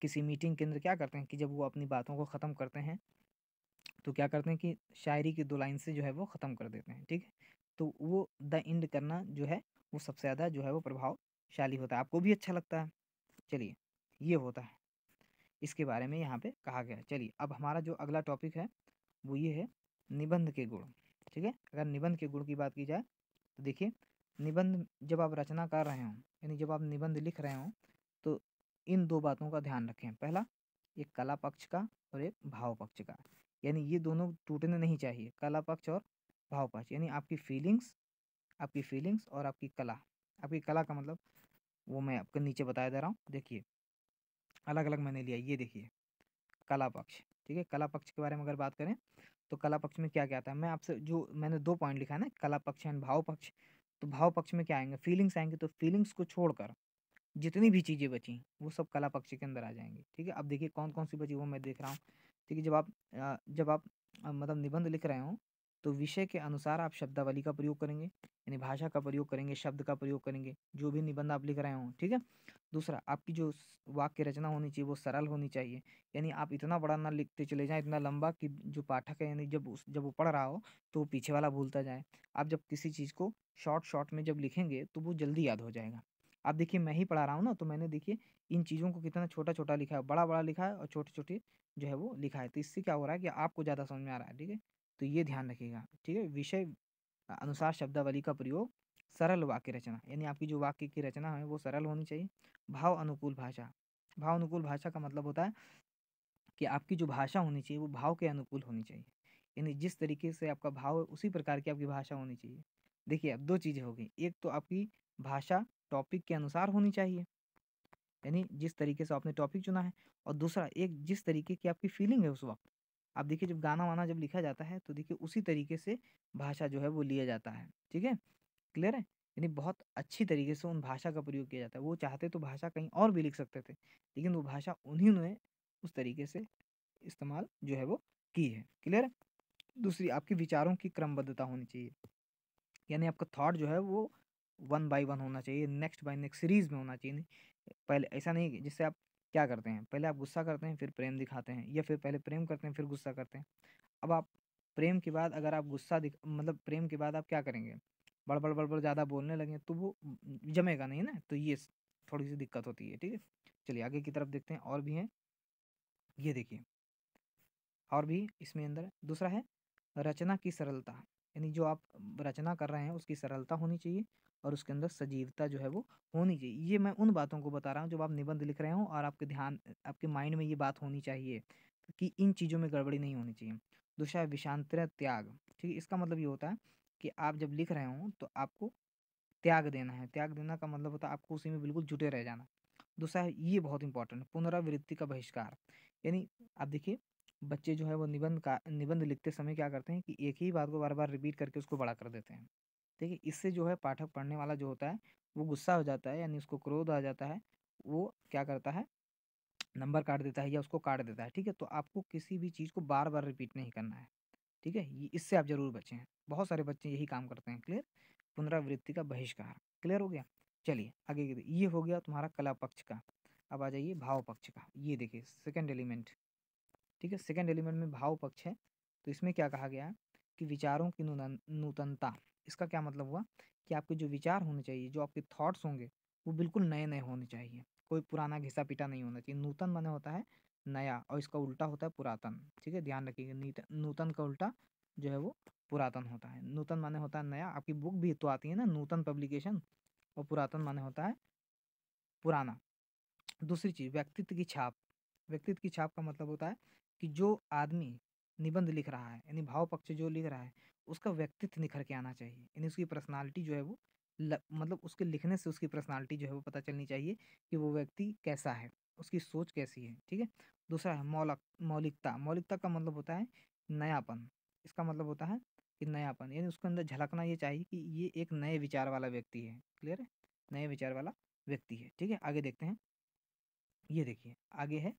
किसी मीटिंग के अंदर क्या करते हैं कि जब वो अपनी बातों को ख़त्म करते हैं तो क्या करते हैं कि शायरी की 2 लाइन से जो है वो ख़त्म कर देते हैं, ठीक है। तो वो द एंड करना जो है वो सबसे ज़्यादा जो है वो प्रभावशाली होता है, आपको भी अच्छा लगता है। चलिए, ये होता है, इसके बारे में यहाँ पे कहा गया है। चलिए अब हमारा जो अगला टॉपिक है वो ये है निबंध के गुण, ठीक है। अगर निबंध के गुण की बात की जाए तो देखिए, निबंध जब आप रचना कर रहे हों, यानी जब आप निबंध लिख रहे हों, तो इन 2 बातों का ध्यान रखें। पहला, एक कला पक्ष का और एक भाव पक्ष का। यानी ये दोनों टूटने नहीं चाहिए, कला पक्ष और भाव पक्ष। यानी आपकी फीलिंग्स और आपकी कला। आपकी कला का मतलब वो मैं आपको नीचे बताया दे रहा हूँ। देखिए, अलग अलग मैंने लिया, ये देखिए कला पक्ष, ठीक है। कला पक्ष के बारे में अगर बात करें तो कला पक्ष में क्या क्या आता है, मैं आपसे जो मैंने 2 पॉइंट लिखा है ना, कला पक्ष एंड भाव पक्ष। तो भाव पक्ष में क्या आएंगे, फीलिंग्स आएंगे। तो फीलिंग्स को छोड़कर जितनी भी चीज़ें बची वो सब कला पक्ष के अंदर आ जाएंगी, ठीक है। अब देखिए कौन कौन सी बची वो मैं देख रहा हूँ, ठीक है। जब आप मतलब निबंध लिख रहे हो तो विषय के अनुसार आप शब्दावली का प्रयोग करेंगे, यानी भाषा का प्रयोग करेंगे, शब्द का प्रयोग करेंगे, जो भी निबंध आप लिख रहे हों, ठीक है। दूसरा, आपकी जो वाक्य रचना होनी चाहिए वो सरल होनी चाहिए, यानी आप इतना बड़ा ना लिखते चले जाएं, इतना लंबा कि जो पाठक है यानी जब वो पढ़ रहा हो तो वो पीछे वाला भूलता जाए। आप जब किसी चीज़ को शॉर्ट शॉर्ट में जब लिखेंगे तो वो जल्दी याद हो जाएगा। आप देखिए, मैं ही पढ़ा रहा हूँ ना, तो मैंने देखिए इन चीज़ों को कितना छोटा छोटा लिखा है, बड़ा बड़ा लिखा है और छोटे छोटे जो है वो लिखा है। तो इससे क्या हो रहा है कि आपको ज़्यादा समझ में आ रहा है, ठीक है। तो ये ध्यान रखिएगा, ठीक है। विषय अनुसार शब्दावली का प्रयोग, सरल वाक्य रचना, यानी आपकी जो वाक्य की रचना है वो सरल होनी चाहिए। भाव अनुकूल भाषा, भाव अनुकूल भाषा का मतलब होता है कि आपकी जो भाषा होनी चाहिए वो भाव के अनुकूल होनी चाहिए, यानी जिस तरीके से आपका भाव है उसी प्रकार की आपकी भाषा होनी चाहिए। देखिए, अब दो चीज़ें हो गई, एक तो आपकी भाषा टॉपिक के अनुसार होनी चाहिए, यानी जिस तरीके से आपने टॉपिक चुना है, और दूसरा एक जिस तरीके की आपकी फीलिंग है उस वक्त। आप देखिए, जब गाना वाना जब लिखा जाता है तो देखिए उसी तरीके से भाषा जो है वो लिया जाता है, ठीक है। क्लियर है, यानी बहुत अच्छी तरीके से उन भाषा का प्रयोग किया जाता है। वो चाहते तो भाषा कहीं और भी लिख सकते थे, लेकिन वो भाषा उन्हीं ने उस तरीके से इस्तेमाल जो है वो की है। क्लियर है। दूसरी, आपके विचारों की क्रमबद्धता होनी चाहिए, यानी आपका थॉट जो है वो वन बाय वन होना चाहिए, नेक्स्ट बाय नेक्स्ट सीरीज में होना चाहिए। नहीं, पहले ऐसा नहीं कि जिससे आप क्या करते हैं, पहले आप गुस्सा करते हैं फिर प्रेम दिखाते हैं, या फिर पहले प्रेम करते हैं फिर गुस्सा करते हैं। अब आप प्रेम के बाद अगर आप मतलब प्रेम के बाद आप क्या करेंगे, बड़बड़ बड़बड़ ज़्यादा बोलने लगे तो वो जमेगा नहीं ना, तो ये थोड़ी सी दिक्कत होती है, ठीक है। चलिए आगे की तरफ देखते हैं, और भी हैं, ये देखिए, और भी इसमें अंदर दूसरा है रचना की सरलता, यानी जो आप रचना कर रहे हैं उसकी सरलता होनी चाहिए, और उसके अंदर सजीवता जो है वो होनी चाहिए। ये मैं उन बातों को बता रहा हूँ जब आप निबंध लिख रहे हो, और आपके ध्यान आपके माइंड में ये बात होनी चाहिए कि इन चीज़ों में गड़बड़ी नहीं होनी चाहिए। दूसरा है विषांतर त्याग, ठीक है। इसका मतलब ये होता है कि आप जब लिख रहे हो तो आपको त्याग देना है। त्याग देना का मतलब होता है आपको उसी में बिल्कुल जुटे रह जाना। दूसरा है, ये बहुत इंपॉर्टेंट है, पुनरावृत्ति का बहिष्कार, यानी आप देखिए बच्चे जो है वो निबंध लिखते समय क्या करते हैं कि एक ही बात को बार बार रिपीट करके उसको बड़ा कर देते हैं। ठीक है, इससे जो है पाठक पढ़ने वाला जो होता है वो गुस्सा हो जाता है, यानी उसको क्रोध आ जाता है, वो क्या करता है, नंबर काट देता है या उसको काट देता है। ठीक है, तो आपको किसी भी चीज़ को बार बार रिपीट नहीं करना है, ठीक है, ये इससे आप जरूर बचें। बहुत सारे बच्चे यही काम करते हैं। क्लियर, पुनरावृत्ति का बहिष्कार, क्लियर हो गया। चलिए आगे ये हो गया तुम्हारा कला पक्ष का। अब आ जाइए भाव पक्ष का। ये देखिए सेकंड एलिमेंट, ठीक है, सेकंड एलिमेंट में भाव पक्ष है। तो इसमें क्या कहा गया है कि विचारों की नूतनता। इसका क्या मतलब हुआ कि आपके जो विचार होने चाहिए, जो आपके थॉट्स होंगे वो बिल्कुल नए नए होने चाहिए, कोई पुराना घिसा पिटा नहीं होना चाहिए। नूतन माने होता है नया, और इसका उल्टा होता है पुरातन, ठीक है, ध्यान रखिएगा। नूतन का उल्टा जो है वो पुरातन होता है। नूतन माने होता है नया, आपकी बुक भी तो आती है ना नूतन पब्लिकेशन, और पुरातन माने होता है पुराना। दूसरी चीज़, व्यक्तित्व की छाप। व्यक्तित्व की छाप का मतलब होता है कि जो आदमी निबंध लिख रहा है, यानी भाव पक्ष जो लिख रहा है, उसका व्यक्तित्व निखर के आना चाहिए, यानी उसकी पर्सनालिटी जो है वो मतलब उसके लिखने से उसकी पर्सनालिटी जो है वो पता चलनी चाहिए कि वो व्यक्ति कैसा है, उसकी सोच कैसी है, ठीक है। दूसरा है मौलिकता। मौलिकता का मतलब होता है नयापन। इसका मतलब होता है कि नयापन, यानी उसके अंदर झलकना ये चाहिए कि ये एक नए विचार वाला व्यक्ति है। क्लियर है, नए विचार वाला व्यक्ति है, ठीक है। आगे देखते हैं, ये देखिए आगे है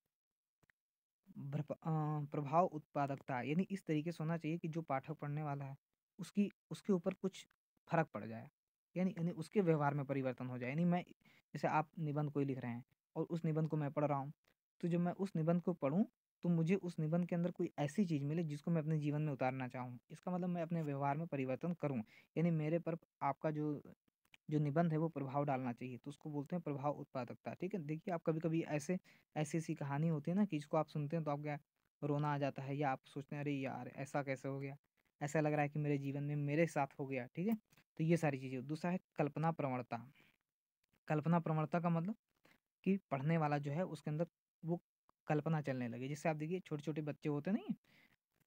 प्रभाव उत्पादकता, यानी इस तरीके से होना चाहिए कि जो पाठक पढ़ने वाला है उसकी उसके ऊपर कुछ फर्क पड़ जाए, यानी उसके व्यवहार में परिवर्तन हो जाए। यानी मैं, जैसे आप निबंध कोई लिख रहे हैं और उस निबंध को मैं पढ़ रहा हूँ, तो जब मैं उस निबंध को पढूं तो मुझे उस निबंध के अंदर कोई ऐसी चीज़ मिले जिसको मैं अपने जीवन में उतारना चाहूँ। इसका मतलब मैं अपने व्यवहार में परिवर्तन करूँ, यानी मेरे पर आपका जो जो निबंध है वो प्रभाव डालना चाहिए, तो उसको बोलते हैं प्रभाव उत्पादकता। ठीक है, देखिए आप कभी कभी ऐसे ऐसी ऐसी कहानी होती है ना कि इसको आप सुनते हैं तो आप क्या, रोना आ जाता है, या आप सोचते हैं अरे यार ऐसा कैसे हो गया, ऐसा लग रहा है कि मेरे जीवन में मेरे साथ हो गया। ठीक है, तो ये सारी चीज़ें। दूसरा है कल्पना प्रवणता। कल्पना प्रवणता का मतलब कि पढ़ने वाला जो है उसके अंदर वो कल्पना चलने लगे। जैसे आप देखिए छोटे छोटे बच्चे होते नहीं,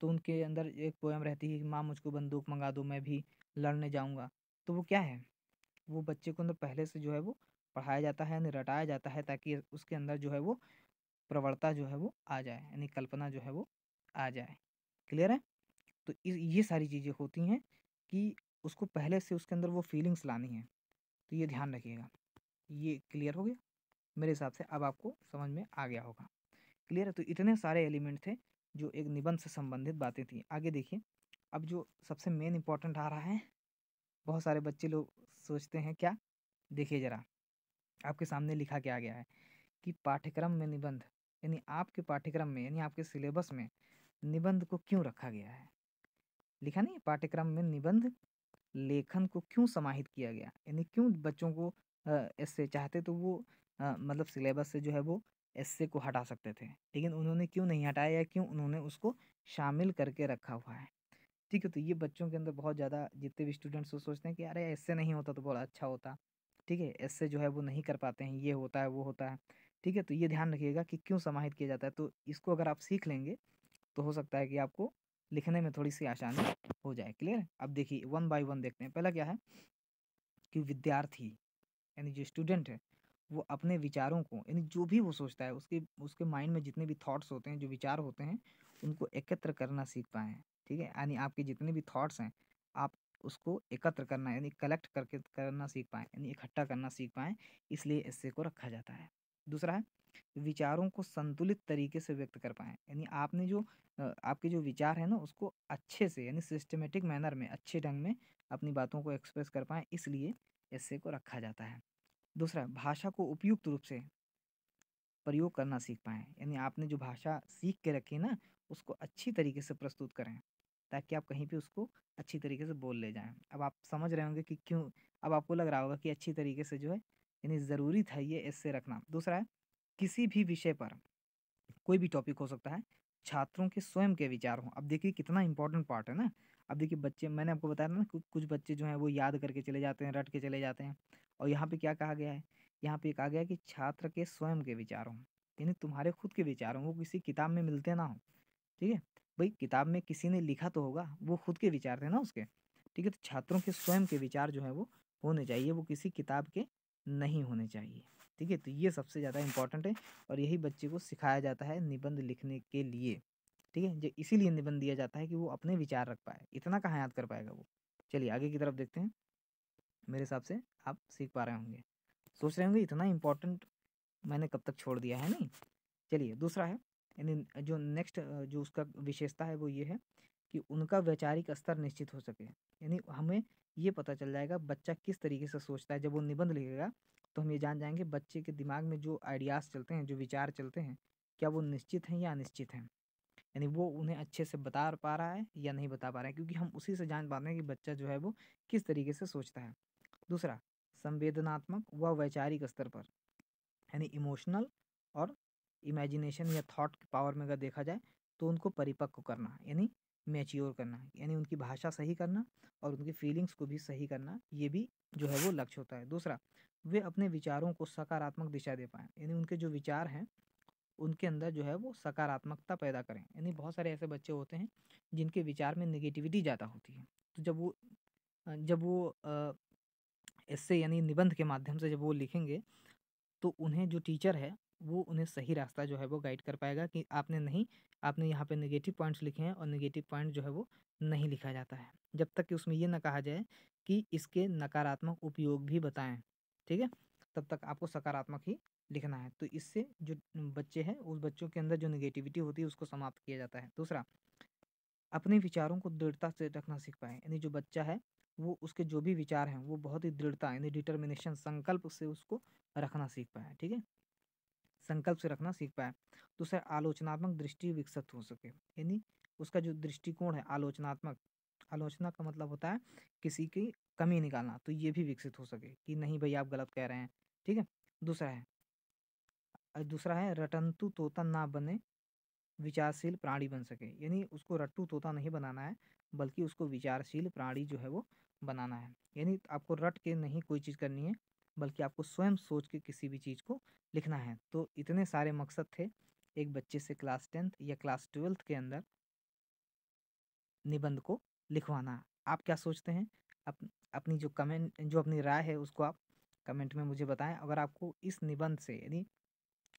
तो उनके अंदर एक पोयम रहती है कि माँ मुझको बंदूक मंगा दो मैं भी लड़ने जाऊंगा। तो वो क्या है, वो बच्चे को अंदर पहले से जो है वो पढ़ाया जाता है, यानी रटाया जाता है, ताकि उसके अंदर जो है वो प्रवणता जो है वो आ जाए, यानी कल्पना जो है वो आ जाए। क्लियर है, तो ये सारी चीज़ें होती हैं कि उसको पहले से उसके अंदर वो फीलिंग्स लानी है, तो ये ध्यान रखिएगा। ये क्लियर हो गया मेरे हिसाब से, अब आपको समझ में आ गया होगा। क्लियर है, तो इतने सारे एलिमेंट थे जो एक निबंध से संबंधित बातें थी। आगे देखिए, अब जो सबसे मेन इम्पोर्टेंट आ रहा है, बहुत सारे बच्चे लोग सोचते हैं क्या, देखिए ज़रा आपके सामने लिखा क्या गया है कि पाठ्यक्रम में निबंध, यानी आपके पाठ्यक्रम में यानी आपके सिलेबस में निबंध को क्यों रखा गया है। लिखा नहीं है, पाठ्यक्रम में निबंध लेखन को क्यों समाहित किया गया, यानी क्यों बच्चों को एस्से चाहते तो वो मतलब सिलेबस से जो है वो एस्से को हटा सकते थे, लेकिन उन्होंने क्यों नहीं हटाया या क्यों उन्होंने उसको शामिल करके रखा हुआ है। ठीक है, तो ये बच्चों के अंदर बहुत ज़्यादा, जितने भी स्टूडेंट्स वो सोचते हैं कि अरे एस्से नहीं होता तो बहुत अच्छा होता। ठीक है, एस्से जो है वो नहीं कर पाते हैं, ये होता है वो होता है। ठीक है, तो ये ध्यान रखिएगा कि क्यों समाहित किया जाता है, तो इसको अगर आप सीख लेंगे तो हो सकता है कि आपको लिखने में थोड़ी सी आसानी हो जाए। क्लियर है? अब देखिए वन बाय वन देखते हैं। पहला क्या है कि विद्यार्थी यानी जो स्टूडेंट है वो अपने विचारों को, यानी जो भी वो सोचता है उसके उसके माइंड में जितने भी थॉट्स होते हैं, जो विचार होते हैं, उनको एकत्र करना सीख पाएँ। ठीक है, यानी आपके जितने भी थॉट्स हैं आप उसको एकत्र करना यानी कलेक्ट करके करना सीख पाएँ, यानी इकट्ठा करना सीख पाएँ, इसलिए एस्से को रखा जाता है। दूसरा है विचारों को संतुलित तरीके से व्यक्त कर पाएँ, यानी आपने जो आपके जो विचार है ना उसको अच्छे से यानी सिस्टमैटिक मैनर में अच्छे ढंग में अपनी बातों को एक्सप्रेस कर पाएँ, इसलिए एस्से को रखा जाता है। दूसरा, भाषा को उपयुक्त रूप से प्रयोग करना सीख पाएँ, यानी आपने जो भाषा सीख के रखी है ना, उसको अच्छी तरीके से प्रस्तुत करें, ताकि आप कहीं पे उसको अच्छी तरीके से बोल ले जाएँ। अब आप समझ रहे होंगे कि क्यों, अब आपको लग रहा होगा कि अच्छी तरीके से जो है यानी ज़रूरी था ये एस्से रखना। दूसरा है, किसी भी विषय पर कोई भी टॉपिक हो सकता है, छात्रों के स्वयं के विचार हों। अब देखिए कितना इम्पोर्टेंट पार्ट है ना। अब देखिए बच्चे, मैंने आपको बताया था ना कुछ बच्चे जो हैं वो याद करके चले जाते हैं, रट के चले जाते हैं, और यहाँ पे क्या कहा गया है, यहाँ पे कहा गया है कि छात्र के स्वयं के विचार हों, यानी तुम्हारे खुद के विचार हों, वो किसी किताब में मिलते ना हों। ठीक है, भाई किताब में किसी ने लिखा तो होगा, वो खुद के विचार थे ना उसके। ठीक है, तो छात्रों के स्वयं के विचार जो है वो होने चाहिए, वो किसी किताब के नहीं होने चाहिए। ठीक है, तो ये सबसे ज़्यादा इम्पोर्टेंट है, और यही बच्चे को सिखाया जाता है निबंध लिखने के लिए। ठीक है, जो इसीलिए निबंध दिया जाता है कि वो अपने विचार रख पाए, इतना कहाँ याद कर पाएगा वो। चलिए आगे की तरफ देखते हैं। मेरे हिसाब से आप सीख पा रहे होंगे, सोच रहे होंगे इतना इम्पोर्टेंट मैंने कब तक छोड़ दिया है, नहीं। चलिए दूसरा है, यानी जो नेक्स्ट जो उसका विशेषता है वो ये है कि उनका वैचारिक स्तर निश्चित हो सके, यानी हमें ये पता चल जाएगा बच्चा किस तरीके से सोचता है। जब वो निबंध लिखेगा तो हम ये जान जाएंगे बच्चे के दिमाग में जो आइडियाज़ चलते हैं, जो विचार चलते हैं, क्या वो निश्चित हैं या अनिश्चित हैं, यानी वो उन्हें अच्छे से बता पा रहा है या नहीं बता पा रहा है, क्योंकि हम उसी से जान पाते हैं कि बच्चा जो है वो किस तरीके से सोचता है। दूसरा, संवेदनात्मक व वैचारिक स्तर पर, यानी इमोशनल और इमेजिनेशन या थॉट की पावर में अगर देखा जाए तो उनको परिपक्व करना, यानी मैच्योर करना, यानी उनकी भाषा सही करना और उनकी फीलिंग्स को भी सही करना, ये भी जो है वो लक्ष्य होता है। दूसरा, वे अपने विचारों को सकारात्मक दिशा दे पाएँ, यानी उनके जो विचार हैं उनके अंदर जो है वो सकारात्मकता पैदा करें, यानी बहुत सारे ऐसे बच्चे होते हैं जिनके विचार में नेगेटिविटी ज़्यादा होती है, तो जब वो इससे यानी निबंध के माध्यम से जब वो लिखेंगे तो उन्हें जो टीचर है वो उन्हें सही रास्ता जो है वो गाइड कर पाएगा कि आपने नहीं, आपने यहाँ पे नेगेटिव पॉइंट्स लिखे हैं, और नेगेटिव पॉइंट जो है वो नहीं लिखा जाता है जब तक कि उसमें ये ना कहा जाए कि इसके नकारात्मक उपयोग भी बताएं। ठीक है, तब तक आपको सकारात्मक ही लिखना है, तो इससे जो बच्चे हैं उस बच्चों के अंदर जो नेगेटिविटी होती है उसको समाप्त किया जाता है। दूसरा, अपने विचारों को दृढ़ता से रखना सीख पाएँ, यानी जो बच्चा है वो उसके जो भी विचार हैं वो बहुत ही दृढ़ता यानी डिटर्मिनेशन संकल्प से उसको रखना सीख पाए। ठीक है, संकल्प से रखना सीख पाए। दूसरा, आलोचनात्मक दृष्टि विकसित हो सके, यानी उसका जो दृष्टिकोण है आलोचनात्मक, आलोचना का मतलब होता है किसी की कमी निकालना, तो ये भी विकसित हो सके कि नहीं भाई आप गलत कह रहे हैं। ठीक है, दूसरा है रटंतु तोता ना बने, विचारशील प्राणी बन सके, यानी उसको रट्टू तोता नहीं बनाना है बल्कि उसको विचारशील प्राणी जो है वो बनाना है, यानी आपको रट के नहीं कोई चीज़ करनी है बल्कि आपको स्वयं सोच के किसी भी चीज़ को लिखना है। तो इतने सारे मकसद थे एक बच्चे से क्लास 10th या क्लास 12th के अंदर निबंध को लिखवाना। आप क्या सोचते हैं? अप, अपनी जो कमेंट जो अपनी राय है उसको आप कमेंट में मुझे बताएं। अगर आपको इस निबंध से यानी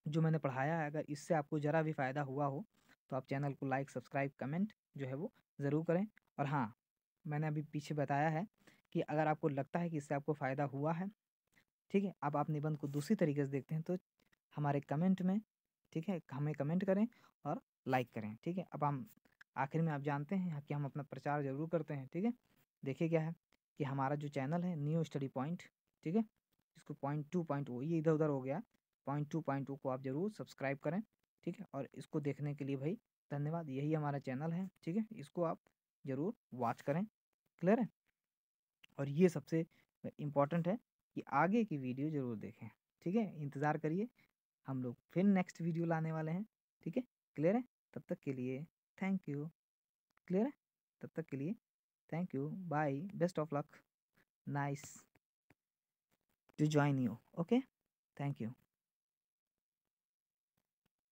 जो मैंने पढ़ाया है अगर इससे आपको ज़रा भी फ़ायदा हुआ हो तो आप चैनल को लाइक सब्सक्राइब कमेंट जो है वो ज़रूर करें। और हाँ, मैंने अभी पीछे बताया है कि अगर आपको लगता है कि इससे आपको फ़ायदा हुआ है, ठीक है, अब आप निबंध को दूसरी तरीके से देखते हैं तो हमारे कमेंट में, ठीक है, हमें कमेंट करें और लाइक करें। ठीक है, अब हम आखिर में आप जानते हैं कि हम अपना प्रचार जरूर करते हैं, ठीक है। देखिए क्या है कि हमारा जो चैनल है न्यू स्टडी पॉइंट, ठीक है, इसको .2.0 ये इधर उधर हो गया, .2.0 को आप जरूर सब्सक्राइब करें, ठीक है। और इसको देखने के लिए भाई धन्यवाद। यही हमारा चैनल है, ठीक है, इसको आप जरूर वॉच करें। क्लियर है। और ये सबसे इम्पोर्टेंट है कि आगे की वीडियो जरूर देखें, ठीक है। इंतज़ार करिए, हम लोग फिर नेक्स्ट वीडियो लाने वाले हैं, ठीक है। क्लियर है। तब तक के लिए थैंक यू। क्लियर है। तब तक के लिए thank you, bye, best of luck, nice to join you, okay, thank you.